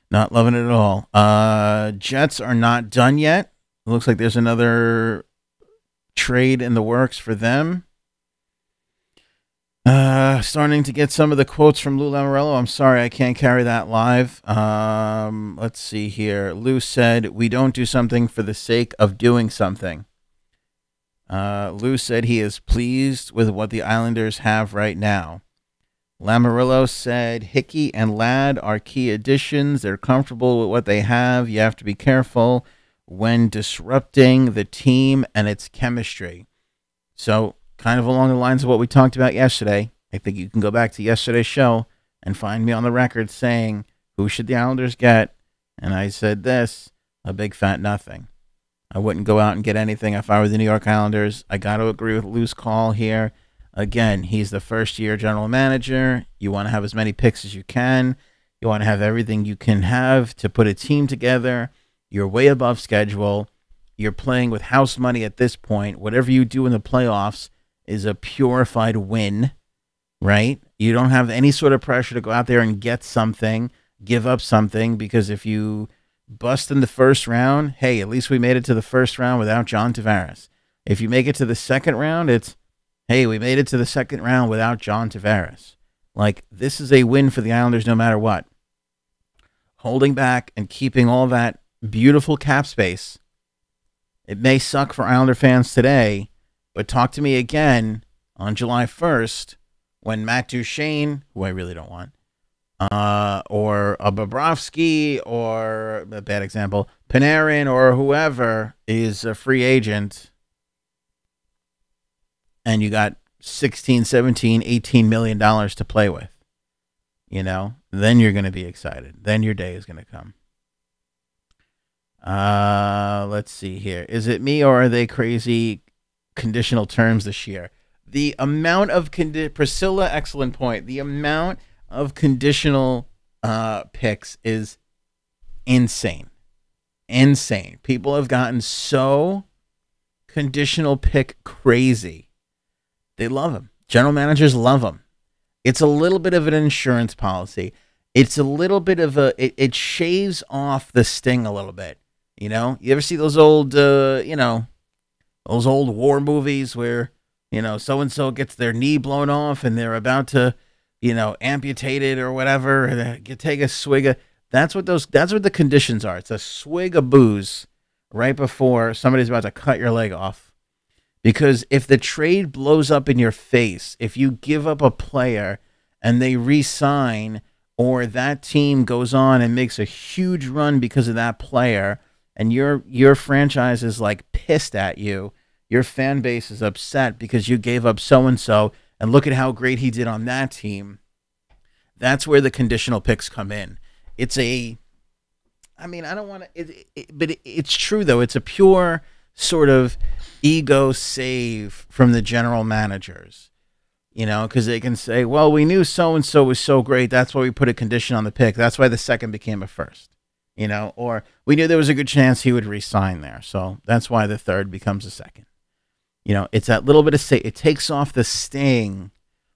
Not loving it at all. Jets are not done yet. It looks like there's another trade in the works for them. Starting to get some of the quotes from Lou Lamoriello. I'm sorry I can't carry that live. Let's see here. Lou said, "We don't do something for the sake of doing something." Lou said he is pleased with what the Islanders have right now. Lamoriello said, "Hickey and Ladd are key additions. They're comfortable with what they have. You have to be careful when disrupting the team and its chemistry." So, kind of along the lines of what we talked about yesterday, I think you can go back to yesterday's show and find me on the record saying, who should the Islanders get? And I said this, a big fat nothing. I wouldn't go out and get anything if I were the New York Islanders. I got to agree with Lou's call here. Again, he's the first-year general manager. You want to have as many picks as you can. You want to have everything you can have to put a team together. You're way above schedule. You're playing with house money at this point. Whatever you do in the playoffs is a purified win, right? You don't have any sort of pressure to go out there and get something, give up something, because if you bust in the first round, hey, at least we made it to the first round without John Tavares. If you make it to the second round, it's, hey, we made it to the second round without John Tavares. Like, this is a win for the Islanders no matter what. Holding back and keeping all that beautiful cap space. It may suck for Islander fans today, but talk to me again on July 1st when Matt Duchene, who I really don't want, or a Bobrovsky, or a bad example, Panarin, or whoever is a free agent, and you got 16, 17, $18 million to play with, you know, then you're going to be excited. Then your day is going to come. Let's see here. Is it me or are they crazy conditional terms this year? The amount of Priscilla, excellent point. The amount of conditional picks is insane. Insane. People have gotten so conditional pick crazy. They love them. General managers love them. It's a little bit of an insurance policy. It's a little bit of a, it shaves off the sting a little bit. You know, you ever see those old, you know, those old war movies where, you know, so-and-so gets their knee blown off and they're about to, you know, amputate it or whatever. And take a swig of, that's what the conditions are. It's a swig of booze right before somebody's about to cut your leg off. Because if the trade blows up in your face, if you give up a player and they re-sign, or that team goes on and makes a huge run because of that player, and your franchise is like pissed at you, your fan base is upset because you gave up so-and-so, and look at how great he did on that team, that's where the conditional picks come in. It's a, I mean, I don't want to, but it's true, though. It's a pure sort of ego save from the general managers, you know, because they can say, well, we knew so-and-so was so great, that's why we put a condition on the pick. That's why the second became a first, you know, or we knew there was a good chance he would re-sign there. So that's why the third becomes a second. You know, it's that little bit of it takes off the sting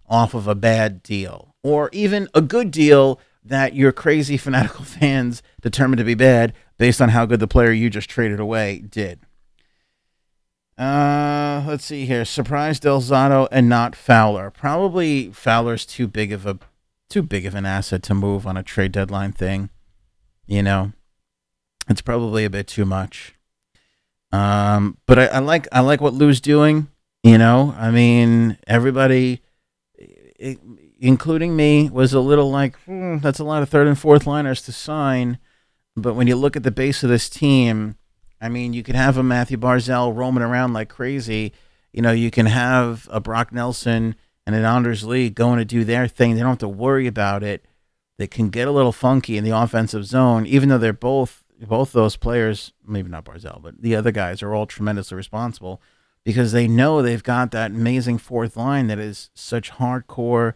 off of a bad deal, or even a good deal that your crazy fanatical fans determined to be bad based on how good the player you just traded away did. Let's see here. Surprise Del Zotto and not Fowler. Probably Fowler's too big of an asset to move on a trade deadline thing. You know, it's probably a bit too much. But I like what Lou's doing. You know, I mean, everybody, including me, was a little like, that's a lot of third and fourth liners to sign. But when you look at the base of this team, I mean, you can have a Matthew Barzal roaming around like crazy. You know, you can have a Brock Nelson and an Anders Lee going to do their thing. They don't have to worry about it. They can get a little funky in the offensive zone, even though they're both those players, maybe not Barzal, but the other guys are all tremendously responsible because they know they've got that amazing fourth line that is such hardcore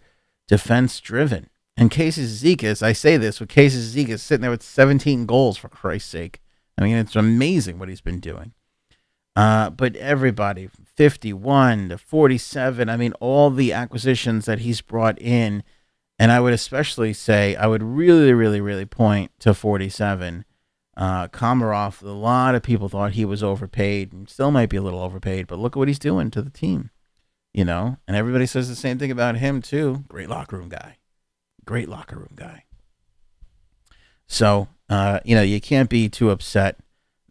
defense driven. And Casey Zizekas, I say this with Casey Zizekas sitting there with 17 goals, for Christ's sake. I mean, it's amazing what he's been doing. But everybody, 51 to 47, I mean, all the acquisitions that he's brought in, and I would especially say, I would really, really, really point to 47. Komarov, a lot of people thought he was overpaid, and still might be a little overpaid, but look at what he's doing to the team, you know? And everybody says the same thing about him, too. Great locker room guy. Great locker room guy. So, you know, you can't be too upset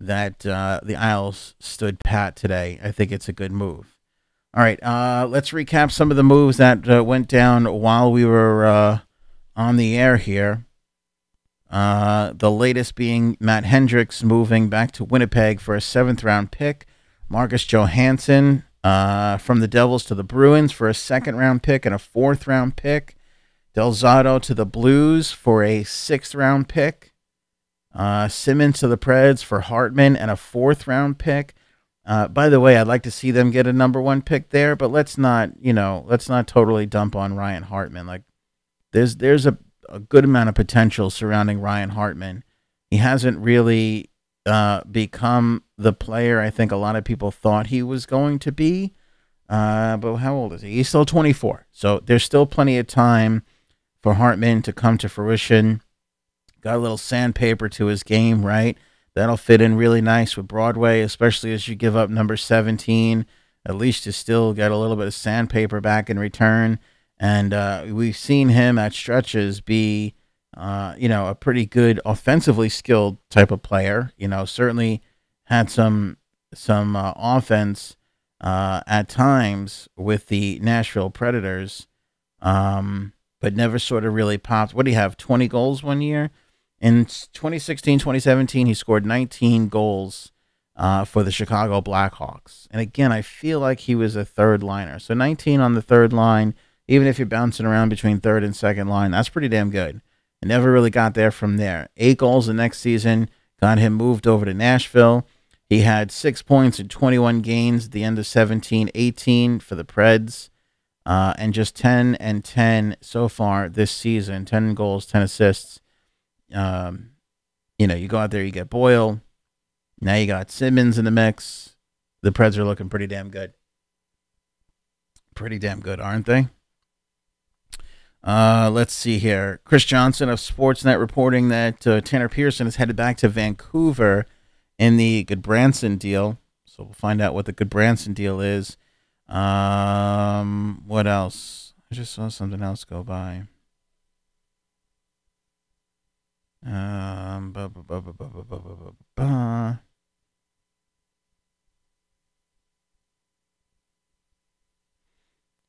that the Isles stood pat today. I think it's a good move. All right, let's recap some of the moves that went down while we were on the air here. The latest being Matt Hendricks moving back to Winnipeg for a 7th-round pick. Marcus Johansson from the Devils to the Bruins for a 2nd-round pick and a 4th-round pick. Del Zotto to the Blues for a 6th-round pick. Simmons to the Preds for Hartman and a 4th-round pick. By the way, I'd like to see them get a number 1 pick there, but let's not totally dump on Ryan Hartman. Like, there's a good amount of potential surrounding Ryan Hartman. He hasn't really become the player I think a lot of people thought he was going to be. But how old is he? He's still 24. So there's still plenty of time for Hartman to come to fruition. Got a little sandpaper to his game, right? That'll fit in really nice with Broadway, especially as you give up number 17. At least you still get a little bit of sandpaper back in return. And we've seen him at stretches be, a pretty good offensively skilled type of player. Certainly had some offense at times with the Nashville Predators, but never sort of really popped. What do you have, 20 goals one year? In 2016, 2017, he scored 19 goals for the Chicago Blackhawks. And again, I feel like he was a third liner. So 19 on the third line, even if you're bouncing around between third and second line, that's pretty damn good. And never really got there from there. 8 goals the next season got him moved over to Nashville. He had 6 points in 21 games at the end of 17-18 for the Preds, and just 10 and 10 so far this season. 10 goals, 10 assists. You go out there, you get Boyle. Now you got Simmons in the mix. The Preds are looking pretty damn good. Pretty damn good, aren't they? Let's see here. Chris Johnson of Sportsnet reporting that Tanner Pearson is headed back to Vancouver in the Goodbranson deal. So we'll find out what the Goodbranson deal is. What else? I just saw something else go by.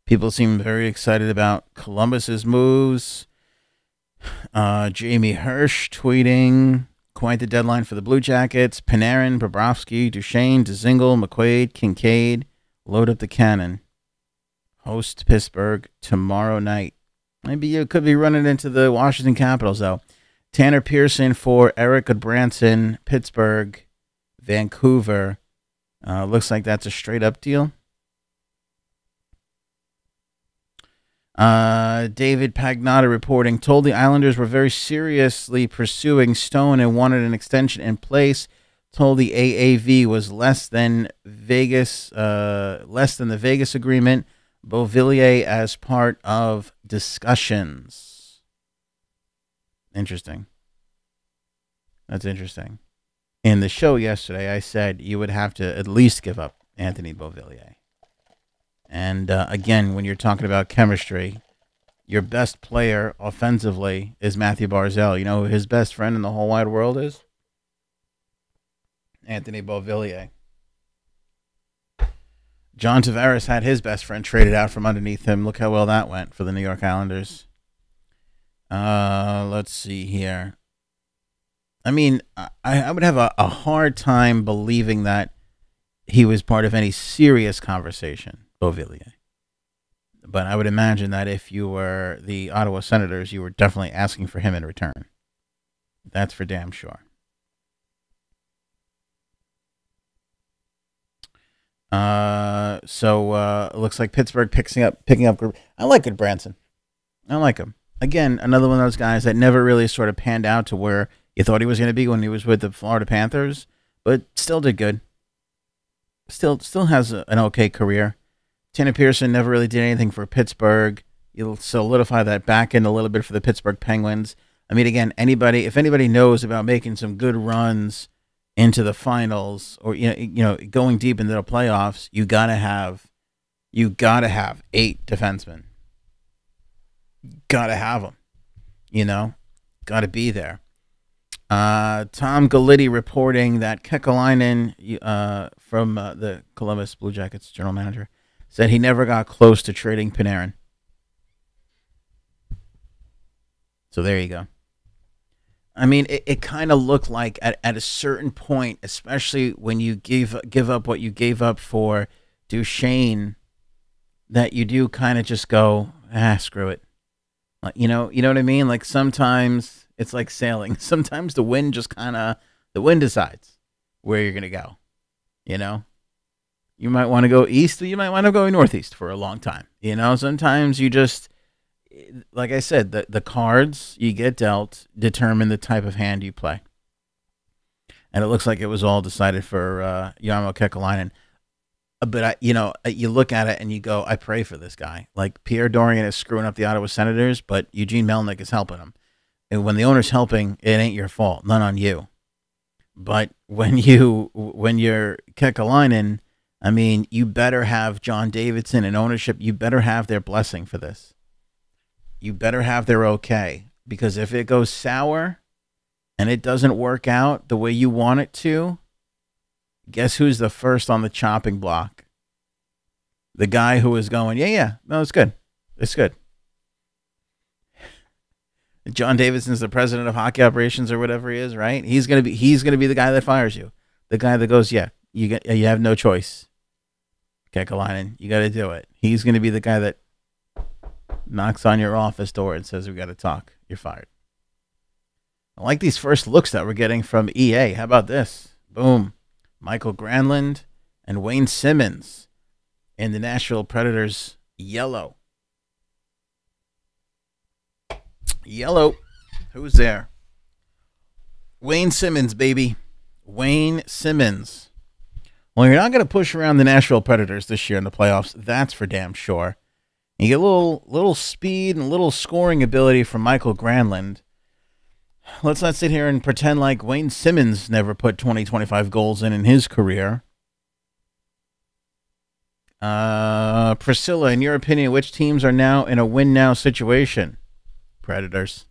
People seem very excited about Columbus's moves. Jamie Hirsch tweeting, quite the deadline for the Blue Jackets. Panarin, Bobrovsky, Duchesne, Dzingel, McQuaid, Kincaid. Load up the cannon. Host Pittsburgh tomorrow night. Maybe you could be running into the Washington Capitals, though. Tanner Pearson for Eric Goodbranson, Pittsburgh, Vancouver. Looks like that's a straight-up deal. David Pagnotta reporting, told the Islanders were very seriously pursuing Stone and wanted an extension in place. Told the AAV was less than the Vegas agreement. Beauvillier as part of discussions. Interesting. That's interesting. In the show yesterday, I said you would have to at least give up Anthony Beauvillier. And again, when you're talking about chemistry, your best player offensively is Matthew Barzal. You know who his best friend in the whole wide world is? Anthony Beauvillier. John Tavares had his best friend traded out from underneath him. Look how well that went for the New York Islanders. Let's see here. I mean, I would have a hard time believing that he was part of any serious conversation, Beauvillier. But I would imagine that if you were the Ottawa Senators, you were definitely asking for him in return. That's for damn sure. It looks like Pittsburgh picking up. I like Goodbranson. I like him. Again, another one of those guys that never really sort of panned out to where you thought he was going to be when he was with the Florida Panthers, but still did good. Still has an okay career. Tanner Pearson never really did anything for Pittsburgh. You'll solidify that back end a little bit for the Pittsburgh Penguins. I mean, again, if anybody knows about making some good runs into the finals or going deep into the playoffs, you gotta have 8 defensemen. Gotta have them. Gotta be there. Tom Galiti reporting that Kekalainen from the Columbus Blue Jackets general manager said he never got close to trading Panarin. So there you go. I mean, it kind of looked like at a certain point, especially when you give up what you gave up for Duchesne, that you do kind of just go, screw it. Like, you know what I mean? Like sometimes it's like sailing. Sometimes the wind decides where you're going to go. You might want to go east, or you might want to go northeast for a long time. Sometimes you just, like I said, the cards you get dealt determine the type of hand you play. And it looks like it was all decided for Jarmo Kekalainen. But you look at it and you go, I pray for this guy. Like Pierre Dorian is screwing up the Ottawa Senators, but Eugene Melnyk is helping him. And when the owner's helping, it ain't your fault, none on you. But when you're Kekalainen, I mean, you better have John Davidson and ownership. You better have their blessing for this. You better have their okay, because if it goes sour and it doesn't work out the way you want it to, guess who's the first on the chopping block? The guy who is going, yeah, no, it's good. It's good. John Davidson's the president of hockey operations or whatever he is, right? He's gonna be the guy that fires you. The guy that goes, yeah, you have no choice. Kekalainen, you got to do it. He's gonna be the guy that knocks on your office door and says, we got to talk. You're fired. I like these first looks that we're getting from EA. How about this? Boom. Michael Granlund and Wayne Simmons in the Nashville Predators yellow. Yellow. Who's there? Wayne Simmons, baby. Wayne Simmons. Well, you're not going to push around the Nashville Predators this year in the playoffs. That's for damn sure. You get a little speed and a little scoring ability from Michael Granlund. Let's not sit here and pretend like Wayne Simmons never put 20, 25 goals in his career. Priscilla, in your opinion, which teams are now in a win-now situation? Predators.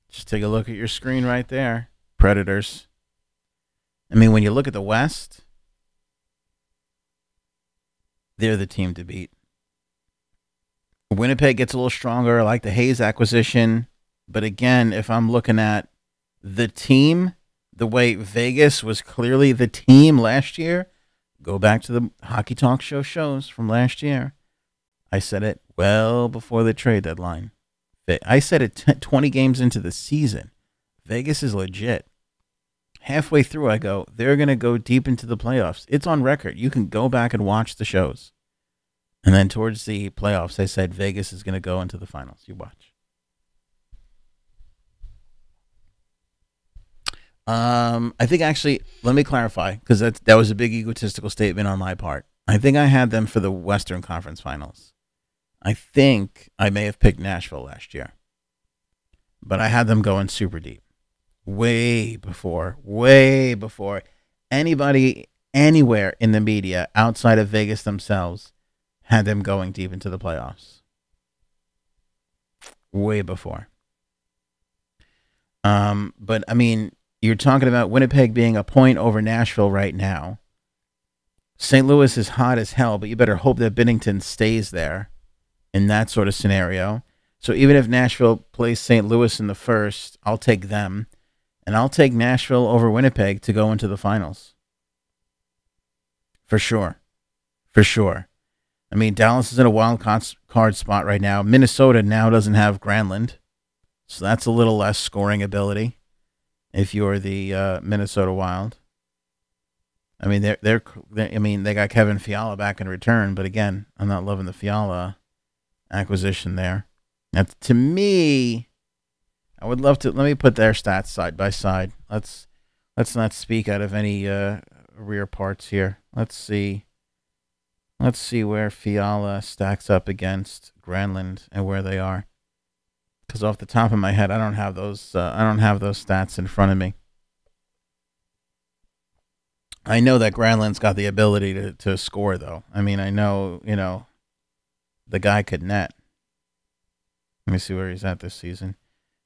Just take a look at your screen right there. Predators. I mean, when you look at the West, they're the team to beat. Winnipeg gets a little stronger. I like the Hayes acquisition. But again, if I'm looking at the team, the way Vegas was clearly the team last year, go back to the Hockey Talk Show shows from last year. I said it well before the trade deadline. I said it 20 games into the season. Vegas is legit. Halfway through, I go, they're going to go deep into the playoffs. It's on record. You can go back and watch the shows. And then towards the playoffs, I said Vegas is going to go into the finals. You watch. I think actually, let me clarify, because that was a big egotistical statement on my part. I think I had them for the Western Conference Finals. I think I may have picked Nashville last year. But I had them going super deep. Way before anybody anywhere in the media outside of Vegas themselves had them going deep into the playoffs. Way before. But I mean, you're talking about Winnipeg being a point over Nashville right now. St. Louis is hot as hell, but you better hope that Binnington stays there in that sort of scenario. So even if Nashville plays St. Louis in the first, I'll take them. And I'll take Nashville over Winnipeg to go into the finals. For sure. For sure. I mean, Dallas is in a wild card spot right now. Minnesota now doesn't have Granlund. So that's a little less scoring ability if you're the Minnesota Wild. I mean, they got Kevin Fiala back in return, but again, I'm not loving the Fiala acquisition there. Now, to me, I would love to. Let me put their stats side by side. Let's not speak out of any rear parts here. Let's see where Fiala stacks up against Granlund and where they are. Because off the top of my head, I don't have those. I don't have those stats in front of me. I know that Granlund's got the ability to score, though. I mean, I know the guy could net. Let me see where he's at this season.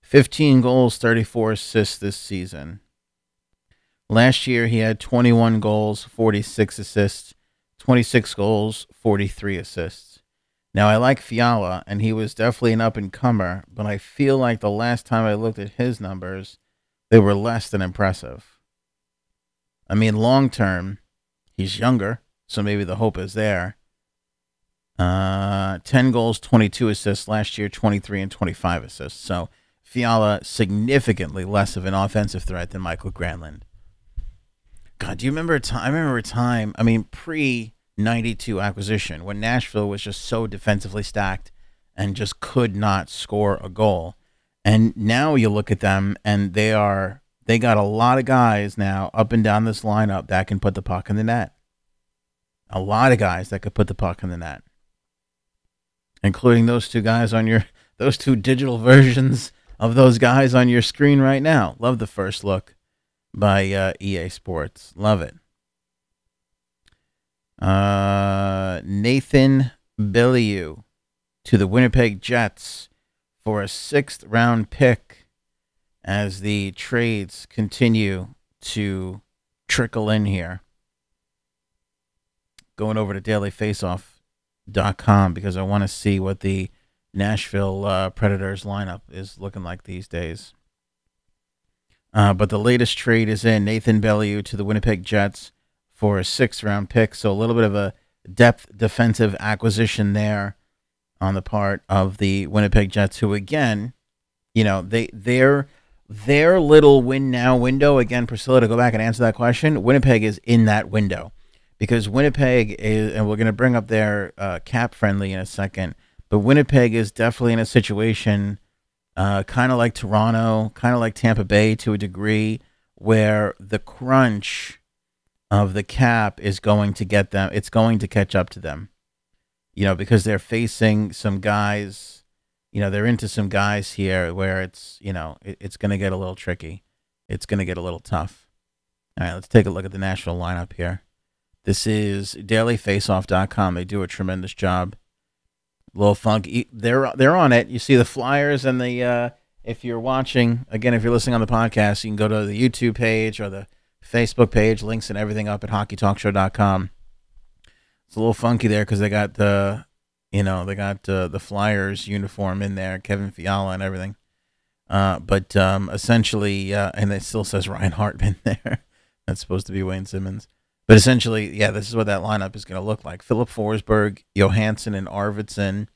15 goals, 34 assists this season. Last year, he had 21 goals, 46 assists, 26 goals, 43 assists. Now, I like Fiala, and he was definitely an up-and-comer, but I feel like the last time I looked at his numbers, they were less than impressive. I mean, long-term, he's younger, so maybe the hope is there. 10 goals, 22 assists. Last year, 23 and 25 assists. So, Fiala, significantly less of an offensive threat than Michael Granlund. God, do you remember a time? I remember a time, I mean, pre-92 acquisition, when Nashville was just so defensively stacked and just could not score a goal. And now you look at them, and they got a lot of guys now up and down this lineup that can put the puck in the net. A lot of guys that could put the puck in the net, including those two guys on those two digital versions of those guys on your screen right now. Love the first look by EA Sports. Love it. Nathan Bellieu to the Winnipeg Jets for a 6th round pick as the trades continue to trickle in here. Going over to dailyfaceoff.com because I want to see what the Nashville Predators lineup is looking like these days. But the latest trade is in. Nathan Bellieu to the Winnipeg Jets for a 6th round pick. So a little bit of a depth defensive acquisition there on the part of the Winnipeg Jets, who again, their little win now window, again, Priscilla, to go back and answer that question, Winnipeg is in that window because Winnipeg is, and we're going to bring up their cap friendly in a second, but Winnipeg is definitely in a situation kind of like Toronto, kind of like Tampa Bay to a degree, where the crunch of the cap is going to get them. It's going to catch up to them, because they're facing some guys, they're into some guys here where it's going to get a little tricky. It's going to get a little tough. All right, let's take a look at the national lineup here. This is dailyfaceoff.com. They do a tremendous job. A little funky. They're on it. You see the Flyers and the if you're watching, again, if you're listening on the podcast, you can go to the YouTube page or the Facebook page, links and everything up at hockeytalkshow.com. It's a little funky there because they got the Flyers uniform in there, Kevin Fiala and everything. But essentially, and it still says Ryan Hartman there. That's supposed to be Wayne Simmons. But essentially, yeah, this is what that lineup is going to look like. Philip Forsberg, Johansson, and Arvidsson.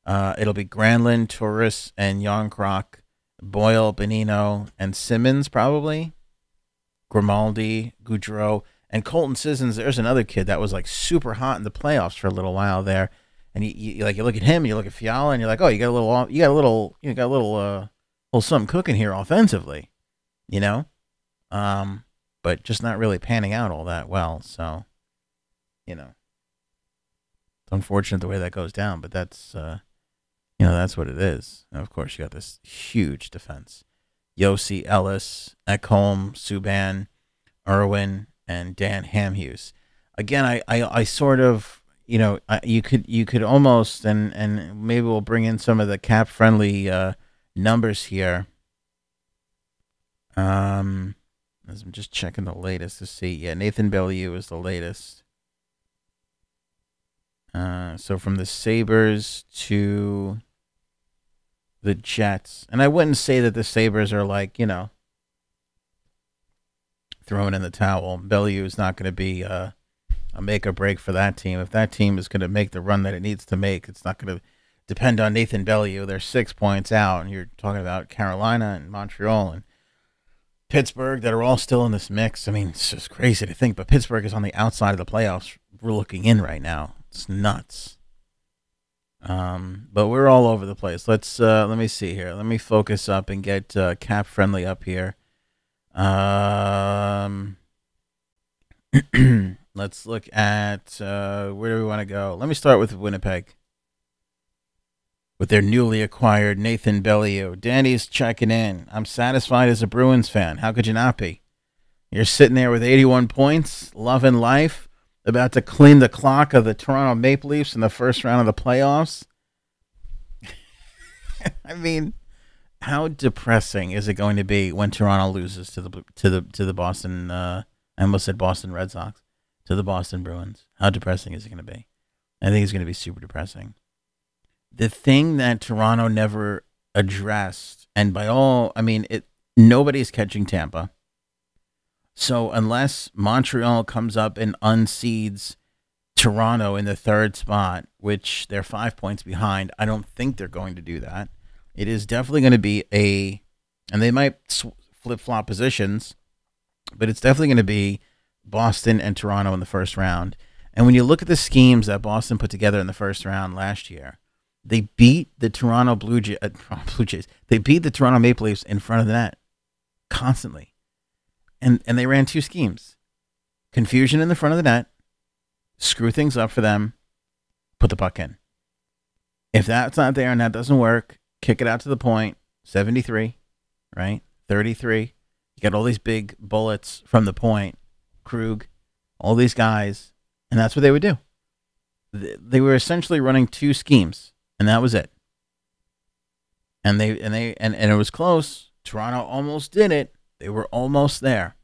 It'll be Granlund, Turris, and Yonkrock, Boyle, Benino, and Simmons probably. Grimaldi, Goudreau, and Colton Sissons. There's another kid that was like super hot in the playoffs for a little while there. And you look at him, and you look at Fiala, and you're like, oh, you got a little something cooking here offensively, but just not really panning out all that well. So, it's unfortunate the way that goes down, but that's that's what it is. And of course, you got this huge defense: Yossi, Ellis, Ekholm, Subban, Irwin, and Dan Hamhuis. Again, I sort of, you could almost, and maybe we'll bring in some of the cap friendly numbers here. I'm just checking the latest to see. Yeah, Nathan Bellieu is the latest. So from the Sabres to the Jets. And I wouldn't say that the Sabres are like, throwing in the towel. Bellieu is not going to be a make or break for that team. If that team is going to make the run that it needs to make, it's not going to depend on Nathan Bellieu. They're 6 points out, and you're talking about Carolina and Montreal and Pittsburgh that are all still in this mix. I mean, it's just crazy to think, but Pittsburgh is on the outside of the playoffs. We're looking in right now. It's nuts. But we're all over the place. Let me see here. Let me focus up and get cap friendly up here. Let's look at where do we want to go? Let me start with Winnipeg. With their newly acquired Nathan Bellieu. Danny's checking in. I'm satisfied as a Bruins fan. How could you not be? You're sitting there with 81 points, loving life, about to clean the clock of the Toronto Maple Leafs in the first round of the playoffs. I mean, how depressing is it going to be when Toronto loses to the Boston? I almost said Boston Red Sox, to the Boston Bruins. How depressing is it going to be? I think it's going to be super depressing. The thing that Toronto never addressed, and by all, I mean, nobody's catching Tampa. So unless Montreal comes up and unseeds Toronto in the third spot, which they're 5 points behind, I don't think they're going to do that. It is definitely going to be and they might flip-flop positions, but it's definitely going to be Boston and Toronto in the first round. And when you look at the schemes that Boston put together in the first round last year, they beat the Toronto Blue Jays. They beat the Toronto Maple Leafs in front of the net constantly. And they ran two schemes. Confusion in the front of the net screw things up for them, put the puck in. If that's not there and that doesn't work, kick it out to the point, 73, right? 33. You got all these big bullets from the point, Krug, all these guys, and that's what they would do. They were essentially running two schemes, and that was it. And it was close. Toronto almost did it. They were almost there,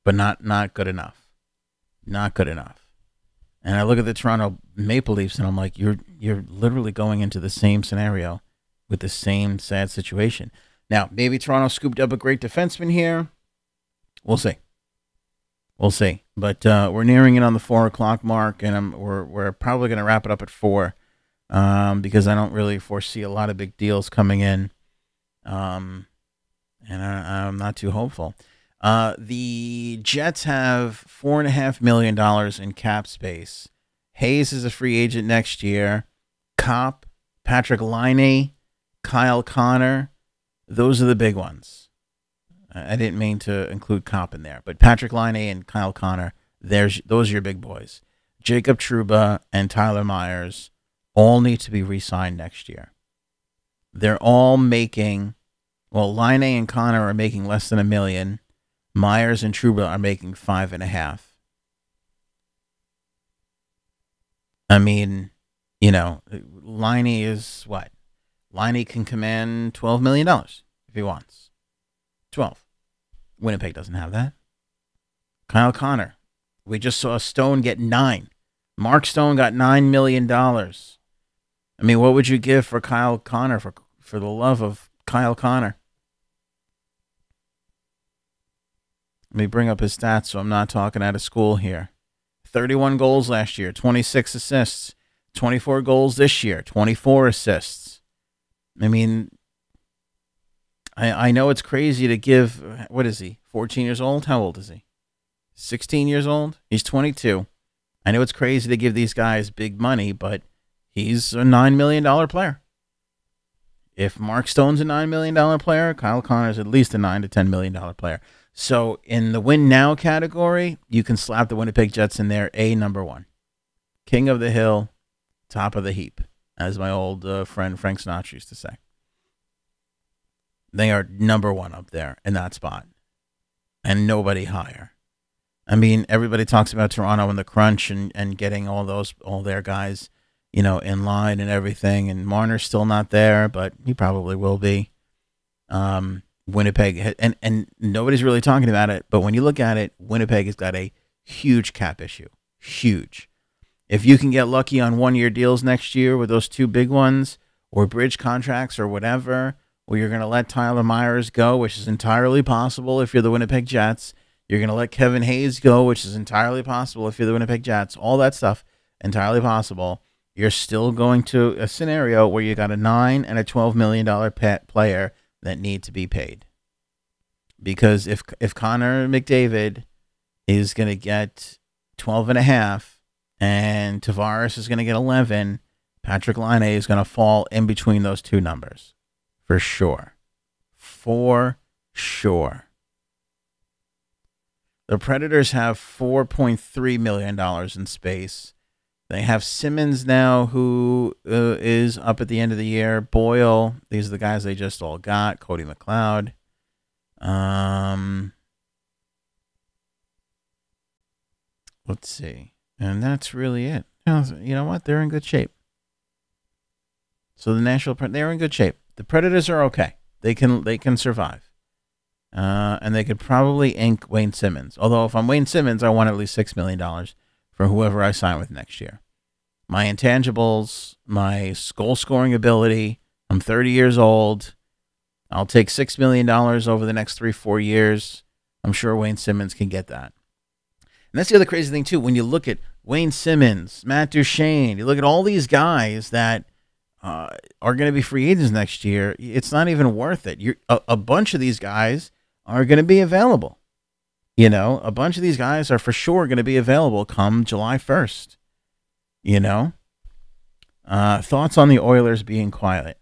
but not good enough. Not good enough. And I look at the Toronto Maple Leafs, and I'm like, you're literally going into the same scenario with the same sad situation. Now, maybe Toronto scooped up a great defenseman here. We'll see. We'll see. But we're nearing it on the 4 o'clock mark, and we're probably going to wrap it up at 4 because I don't really foresee a lot of big deals coming in, and I'm not too hopeful. The Jets have $4.5 million in cap space. Hayes is a free agent next year. Kopp, Patrick Laine, Kyle Connor. Those are the big ones. I didn't mean to include Kopp in there, but Patrick Laine and Kyle Connor, those are your big boys. Jacob Trouba and Tyler Myers all need to be re-signed next year. They're all making, well, Laine and Connor are making less than $1 million. Myers and Trouba are making $5.5 million. I mean, you know, Laine is what? Laine can command $12 million if he wants. 12. Winnipeg doesn't have that. Kyle Connor. We just saw Stone get 9. Mark Stone got $9 million. I mean, what would you give for Kyle Connor, for the love of Kyle Connor? Let me bring up his stats so I'm not talking out of school here. 31 goals last year, 26 assists, 24 goals this year, 24 assists. I mean, I know it's crazy to give, what is he, 14 years old? How old is he? 16 years old? He's 22. I know it's crazy to give these guys big money, but he's a $9 million player. If Mark Stone's a $9 million player, Kyle Connor's at least a $9 to $10 million player. So in the win now category, you can slap the Winnipeg Jets in there, number 1. King of the hill, top of the heap, as my old friend Frank Sinatra used to say. They are number 1 up there in that spot, and nobody higher. I mean, everybody talks about Toronto and the crunch and getting all their guys, you know, in line and everything. And Marner's still not there, but he probably will be. Winnipeg, and nobody's really talking about it, but when you look at it, Winnipeg has got a huge cap issue. Huge. If you can get lucky on 1-year deals next year with those 2 big ones, or bridge contracts or whatever, or you're going to let Tyler Myers go, which is entirely possible if you're the Winnipeg Jets. You're going to let Kevin Hayes go, which is entirely possible if you're the Winnipeg Jets. All that stuff, entirely possible. You're still going to a scenario where you got a $9 and a $12 million player that need to be paid. Because if Connor McDavid is going to get 12.5 and Tavares is going to get 11, Patrick Laine is going to fall in between those 2 numbers. For sure. For sure. The Predators have $4.3 million in space. They have Simmons now, who is up at the end of the year. Boyle, these are the guys they just all got. Cody McLeod. Let's see. And that's really it. You know what? They're in good shape. So the they're in good shape. The Predators are okay. They can survive. And they could probably ink Wayne Simmons. Although if I'm Wayne Simmons, I want at least $6 million for whoever I sign with next year. My intangibles, my goal scoring ability. I'm 30 years old. I'll take $6 million over the next 3-4 years. I'm sure Wayne Simmons can get that. And that's the other crazy thing, too. When you look at Wayne Simmons, Matt Duchene, you look at all these guys that are going to be free agents next year, it's not even worth it. A bunch of these guys are going to be available. You know, a bunch of these guys are for sure going to be available come July 1st. You know? Thoughts on the Oilers being quiet?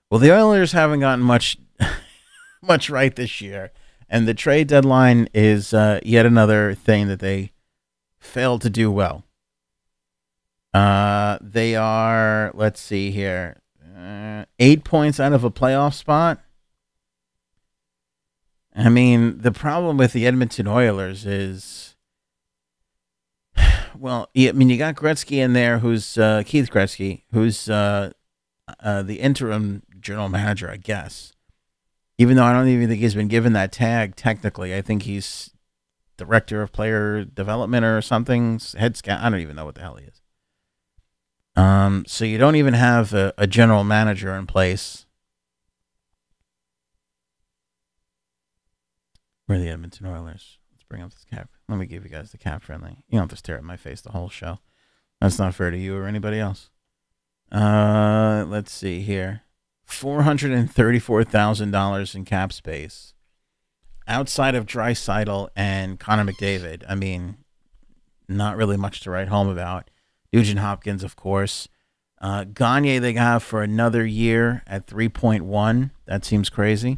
Well, the Oilers haven't gotten much right this year. And the trade deadline is yet another thing that they failed to do well. They are, let's see here, 8 points out of a playoff spot. I mean, the problem with the Edmonton Oilers is, well, I mean, you got Gretzky in there, who's Keith Gretzky, who's the interim general manager, I guess. Even though I don't even think he's been given that tag technically. I think he's director of player development or something, head scout. I don't even know what the hell he is. So you don't even have a general manager in place. Where are the Edmonton Oilers? Let's bring up this cap. Let me give you guys the cap friendly. You don't have to stare at my face the whole show. That's not fair to you or anybody else. Let's see here. $434,000 in cap space. Outside of Draisaitl and Connor McDavid, I mean, not really much to write home about. Nugent Hopkins, of course. Gagne they got for another year at 3.1. That seems crazy.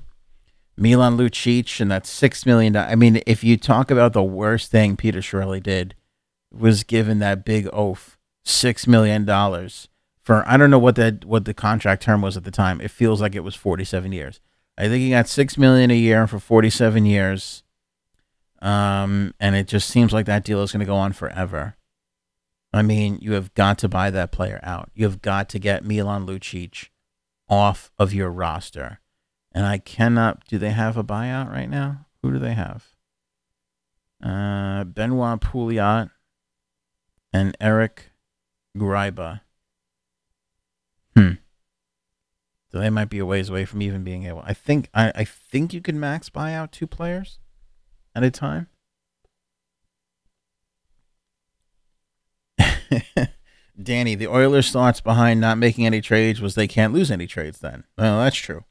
Milan Lucic, and that's $6 million. I mean, if you talk about the worst thing Peter Chiarelli did, was given that big oaf, $6 million for, I don't know what the contract term was at the time. It feels like it was 47 years. I think he got $6 million a year for 47 years. And it just seems like that deal is going to go on forever. I mean, you have got to buy that player out. You have got to get Milan Lucic off of your roster. And I cannot... Do they have a buyout right now? Who do they have? Benoit Pouliot and Eric Greiba. So they might be a ways away from even being able... I think you can max buy out 2 players at a time. Danny, the Oilers' thoughts behind not making any trades was they can't lose any trades then. Well, that's true.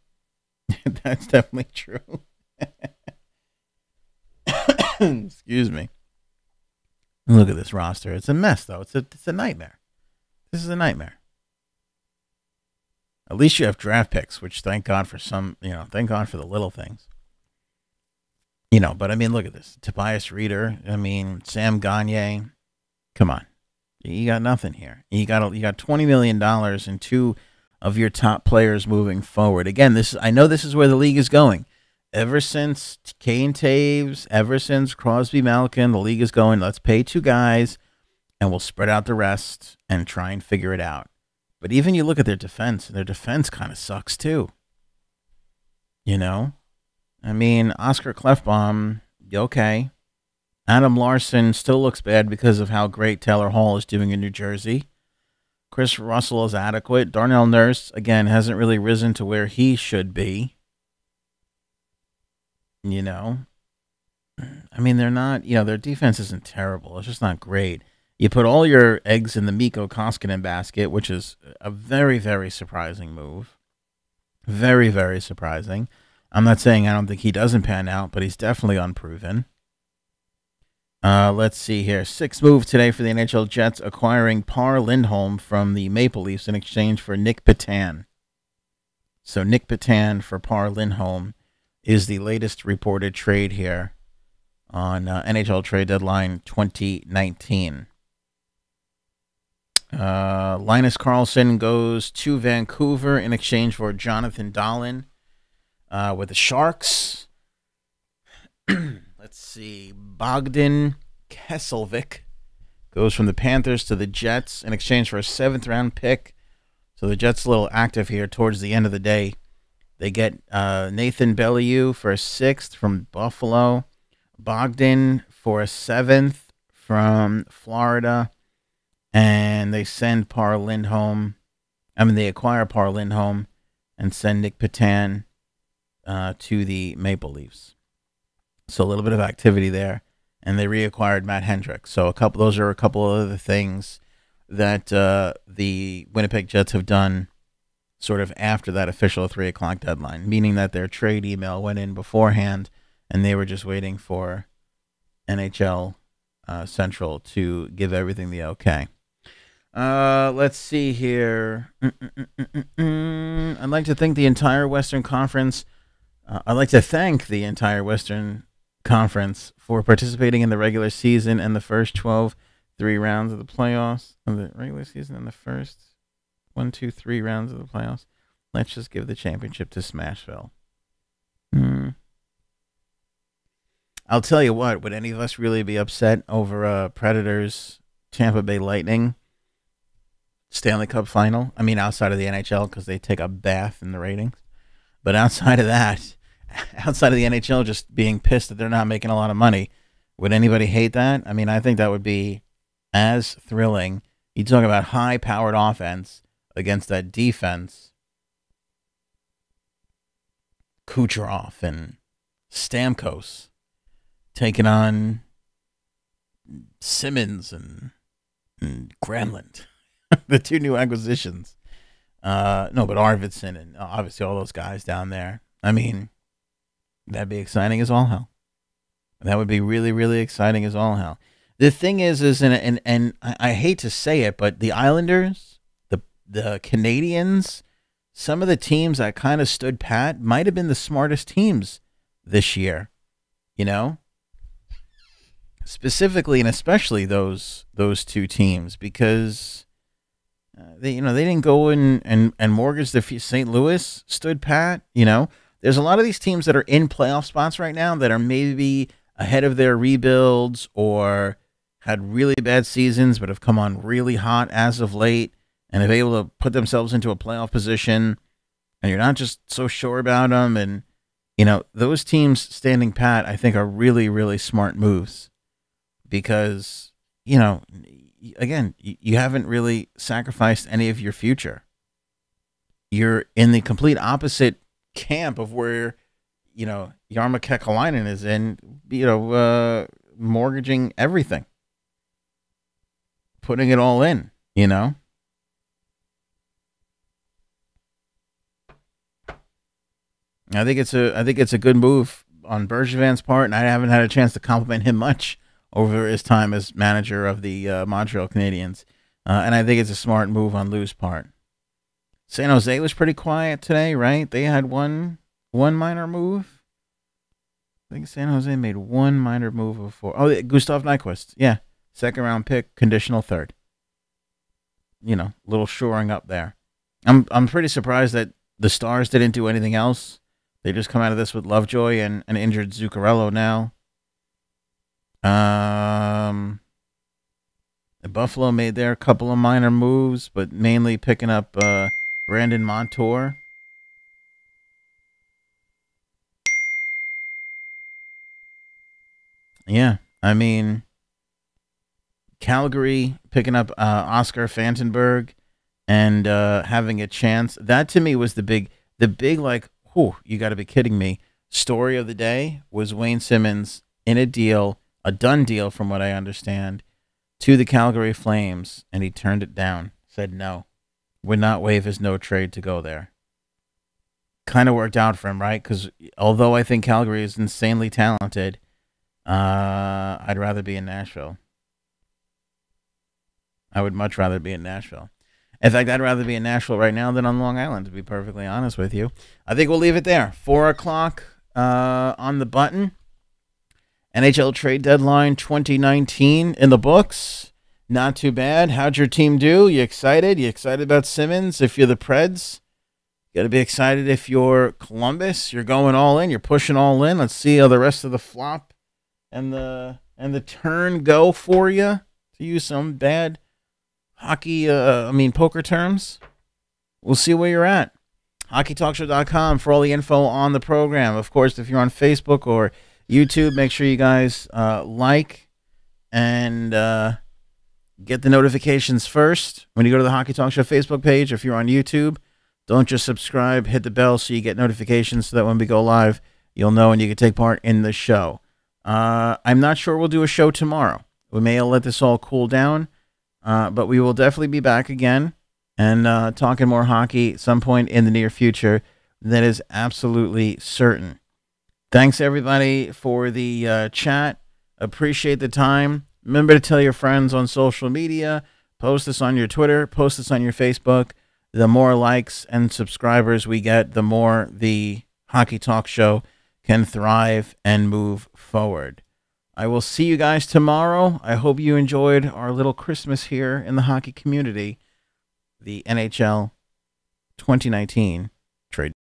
That's definitely true. Excuse me. Look at this roster. It's a mess, though. It's a nightmare. This is a nightmare. At least you have draft picks, which thank God for some, thank God for the little things. But I mean, look at this. Tobias Reeder. I mean, Sam Gagne. Come on. You got nothing here. You got $20 million in 2 of your top players moving forward. Again, I know this is where the league is going. Ever since Kane Taves, ever since Crosby Malkin, the league is going, let's pay 2 guys and we'll spread out the rest and try and figure it out. But even you look at their defense kind of sucks too. I mean, Oscar Klefbom, okay. Adam Larson still looks bad because of how great Taylor Hall is doing in New Jersey. Chris Russell is adequate. Darnell Nurse, again, hasn't really risen to where he should be. I mean, they're not, their defense isn't terrible. It's just not great. You put all your eggs in the Mikko Koskinen basket, which is a very, very surprising move. Very, very surprising. I'm not saying I don't think he doesn't pan out, but he's definitely unproven. Let's see here. 6th move today for the NHL Jets, acquiring Par Lindholm from the Maple Leafs in exchange for Nick Petan. So Nick Petan for Par Lindholm is the latest reported trade here on NHL Trade Deadline 2019. Linus Karlsson goes to Vancouver in exchange for Jonathan Dahlen with the Sharks. Let's see. Bogdan Kesselvik goes from the Panthers to the Jets in exchange for a 7th-round pick. So the Jets a little active here towards the end of the day. They get Nathan Beaulieu for a 6th from Buffalo. Bogdan for a 7th from Florida. And they send Par Lindholm. They acquire Par Lindholm and send Nick Petan to the Maple Leafs. So a little bit of activity there, and they reacquired Matt Hendricks. So those are a couple of other things that the Winnipeg Jets have done sort of after that official 3 o'clock deadline, meaning that their trade email went in beforehand, and they were just waiting for NHL Central to give everything the okay. Let's see here. I'd like to thank the entire Western Conference. I'd like to thank the entire Western Conference for participating in the regular season and the first 12 3 rounds of the playoffs of the regular season and the first 1, 2, 3 rounds of the playoffs. Let's just give the championship to Smashville. I'll tell you what, would any of us really be upset over Predators Tampa Bay Lightning Stanley Cup final? I mean, outside of the NHL, because they take a bath in the ratings. But outside of that, outside of the NHL just being pissed that they're not making a lot of money, would anybody hate that? I mean, I think that would be as thrilling. You talk about high-powered offense against that defense. Kucherov and Stamkos taking on Simmons and Granlund, the 2 new acquisitions. No, but Arvidsson and obviously all those guys down there. I mean, that'd be exciting as all hell. That would be really, really exciting as all hell. The thing is and I hate to say it, but the Islanders, the Canadians, some of the teams that kind of stood pat might have been the smartest teams this year, you know? Specifically and especially those 2 teams, because they didn't go and mortgage the St. Louis stood pat, you know? There's a lot of these teams that are in playoff spots right now that are maybe ahead of their rebuilds or had really bad seasons but have come on really hot as of late and have able to put themselves into a playoff position, and you're not just so sure about them. And, you know, those teams standing pat, I think, are really, really smart moves because, you know, again, you haven't really sacrificed any of your future. You're in the complete opposite camp of where, you know, Jarmo Kekalainen is in, you know, mortgaging everything, putting it all in, you know. I think it's a good move on Bergevin's part, and I haven't had a chance to compliment him much over his time as manager of the Montreal Canadiens, and I think it's a smart move on Lou's part. San Jose was pretty quiet today, right? They had one minor move. I think San Jose made one minor move before. Oh, Gustav Nyquist, yeah, 2nd round pick, conditional 3rd. You know, little shoring up there. I'm pretty surprised that the Stars didn't do anything else. They just come out of this with Lovejoy and an injured Zuccarello now. Buffalo made their couple of minor moves, but mainly picking up Brandon Montour. Yeah, I mean, Calgary picking up Oscar Fantenberg and having a chance. That to me was the big like, whew, you got to be kidding me. Story of the day was Wayne Simmons in a deal, a done deal from what I understand, to the Calgary Flames, and he turned it down. Said no, would not waive his no trade to go there. Kind of worked out for him, right? Because although I think Calgary is insanely talented, I'd rather be in Nashville. I would much rather be in Nashville. In fact, I'd rather be in Nashville right now than on Long Island, to be perfectly honest with you. I think we'll leave it there. 4 o'clock on the button. NHL trade deadline 2019 in the books. Not too bad. How'd your team do? You excited? You excited about Simmons? If you're the Preds, you got to be excited. If you're Columbus, you're going all in. You're pushing all in. Let's see how the rest of the flop and the turn go for you, to use some bad hockey, poker terms. We'll see where you're at. HockeyTalkShow.com for all the info on the program. Of course, if you're on Facebook or YouTube, make sure you guys like and get the notifications first when you go to the Hockey Talk Show Facebook page. If you're on YouTube, don't just subscribe, hit the bell so you get notifications so that when we go live, you'll know and you can take part in the show. I'm not sure we'll do a show tomorrow. We may let this all cool down, but we will definitely be back again and talking more hockey at some point in the near future. That is absolutely certain. Thanks, everybody, for the chat. Appreciate the time. Remember to tell your friends on social media. Post this on your Twitter. Post this on your Facebook. The more likes and subscribers we get, the more the Hockey Talk Show can thrive and move forward. I will see you guys tomorrow. I hope you enjoyed our little Christmas here in the hockey community, the NHL 2019 trade.